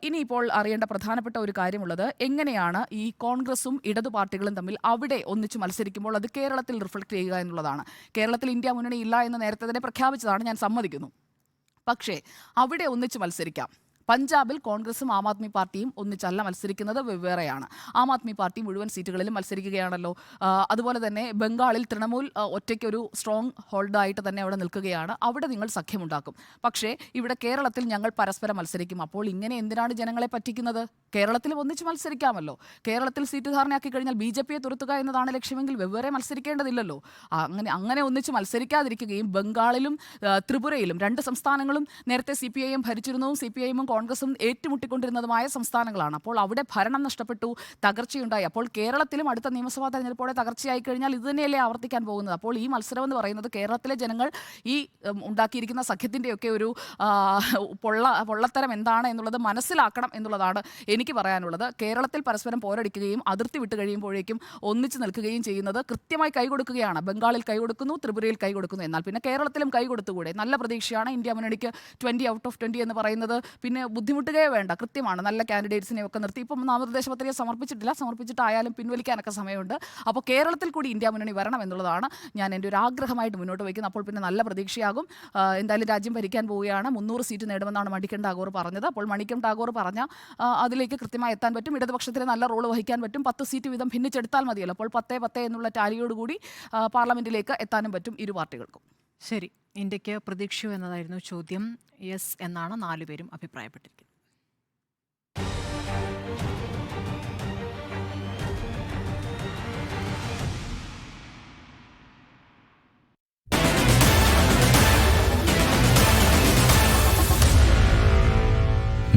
ഇനിയിപ്പോൾ അറിയേണ്ട പ്രധാനപ്പെട്ട ഒരു കാര്യമുള്ളത് എങ്ങനെയാണ് ഈ കോൺഗ്രസും ഇടതു പാർട്ടികളും തമ്മിൽ അവിടെ ഒന്നിച്ച് മത്സരിക്കുമ്പോൾ അത് കേരളത്തിൽ റിഫ്ലക്റ്റ് ചെയ്യുക എന്നുള്ളതാണ്. കേരളത്തിൽ ഇന്ത്യ മുന്നണി ഇല്ല എന്ന് നേരത്തെ തന്നെ പ്രഖ്യാപിച്ചതാണ്, ഞാൻ സമ്മതിക്കുന്നു. പക്ഷേ അവിടെ ഒന്നിച്ച് മത്സരിക്കാം. പഞ്ചാബിൽ കോൺഗ്രസും ആം ആദ്മി പാർട്ടിയും ഒന്നിച്ചല്ല മത്സരിക്കുന്നത്, വെവ്വേറെയാണ്. ആം ആദ്മി പാർട്ടി മുഴുവൻ സീറ്റുകളിലും മത്സരിക്കുകയാണല്ലോ. അതുപോലെ തന്നെ ബംഗാളിൽ തൃണമൂൽ ഒറ്റയ്ക്കൊരു സ്ട്രോങ് ഹോൾഡായിട്ട് തന്നെ അവിടെ നിൽക്കുകയാണ്. അവിടെ നിങ്ങൾ സഖ്യമുണ്ടാക്കും. പക്ഷേ ഇവിടെ കേരളത്തിൽ ഞങ്ങൾ പരസ്പരം മത്സരിക്കും. അപ്പോൾ ഇങ്ങനെ എന്തിനാണ് ജനങ്ങളെ പറ്റിക്കുന്നത്? കേരളത്തിലും ഒന്നിച്ച് മത്സരിക്കാമല്ലോ. കേരളത്തിൽ സീറ്റ് ധാരണയാക്കി കഴിഞ്ഞാൽ BJPയെ തുരത്തുക എന്നതാണ് ലക്ഷ്യമെങ്കിൽ വെവ്വേറെ മത്സരിക്കേണ്ടതില്ലല്ലോ. അങ്ങനെ ഒന്നിച്ച് മത്സരിക്കാതിരിക്കുകയും ബംഗാളിലും ത്രിപുരയിലും 2 സംസ്ഥാനങ്ങളും നേരത്തെ CPIM ഭരിച്ചിരുന്നതും CPIM കോൺഗ്രസും ഏറ്റുമുട്ടിക്കൊണ്ടിരുന്നതുമായ സംസ്ഥാനങ്ങളാണ്. അപ്പോൾ അവിടെ ഭരണം നഷ്ടപ്പെട്ടു, തകർച്ചയുണ്ടായി. അപ്പോൾ കേരളത്തിലും അടുത്ത നിയമസഭാ തെരഞ്ഞെടുപ്പോടെ തകർച്ചയായി കഴിഞ്ഞാൽ ഇത് തന്നെയല്ലേ ആവർത്തിക്കാൻ പോകുന്നത്? അപ്പോൾ ഈ മത്സരം എന്ന് പറയുന്നത് കേരളത്തിലെ ജനങ്ങൾ ഈ ഉണ്ടാക്കിയിരിക്കുന്ന സഖ്യത്തിൻ്റെയൊക്കെ ഒരു പൊള്ളത്തരം എന്താണ് എന്നുള്ളത് മനസ്സിലാക്കണം എന്നുള്ളതാണ് എനിക്ക് പറയാനുള്ളത്. കേരളത്തിൽ പരസ്പരം പോരടിക്കുകയും അതിർത്തി വിട്ട് കഴിയുമ്പോഴേക്കും ഒന്നിച്ച് നിൽക്കുകയും ചെയ്യുന്നത് കൃത്യമായി കൈകൊടുക്കുകയാണ്. ബംഗാളിൽ കൈകൊടുക്കുന്നു, ത്രിപുരയിൽ കൈകൊടുക്കുന്നു. എന്നാൽ പിന്നെ കേരളത്തിലും കൈകൊടുത്തുകൂടെ? നല്ല പ്രതീക്ഷയാണ് ഇന്ത്യ മുന്നണിക്ക് 20 out of 20 എന്ന് പറയുന്നത്. പിന്നെ ബുദ്ധിമുട്ടുകയേ വേണ്ട, കൃത്യമാണ്. നല്ല കാൻഡിഡേറ്റ്സിനെ ഒക്കെ നിർത്തി ഇപ്പം നാമനിർദ്ദേശ പത്രിക സമർപ്പിച്ചിട്ടായാലും പിൻവലിക്കാനൊക്കെ സമയമുണ്ട്. അപ്പോൾ കേരളത്തിൽ കൂടി ഇന്ത്യ മുന്നണി വരണം എന്നുള്ളതാണ് ഞാൻ എൻ്റെ ഒരു ആഗ്രഹമായിട്ട് മുന്നോട്ട് വയ്ക്കുന്നത്. അപ്പോൾ പിന്നെ നല്ല പ്രതീക്ഷയാകും. എന്തായാലും രാജ്യം ഭരിക്കാൻ പോവുകയാണ്. 300 സീറ്റ് നേടുമെന്നാണ് മണിക്കം ടാഗോർ പറഞ്ഞത്. അപ്പോൾ മണിക്കം ടാഗോർ പറഞ്ഞ അതിലേക്ക് കൃത്യമായി എത്താൻ പറ്റും. ഇടതുപക്ഷത്തിന് നല്ല റോൾ വഹിക്കാൻ പറ്റും. 10 സീറ്റ് വീതം ഭിന്നിച്ചെടുത്താൽ മതിയല്ലോ. അപ്പോൾ 10-10 എന്നുള്ള ടാലിയോടുകൂടി പാർലമെന്റിലേക്ക് എത്താനും പറ്റും ഇരു പാർട്ടികൾക്കും. ശരി, ഇന്ത്യക്ക് പ്രതീക്ഷയോ എന്നതായിരുന്നു ചോദ്യം. യെസ് എന്നാണ് 4 പേരും അഭിപ്രായപ്പെട്ടിരിക്കുന്നത്.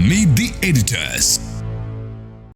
Meet the editors.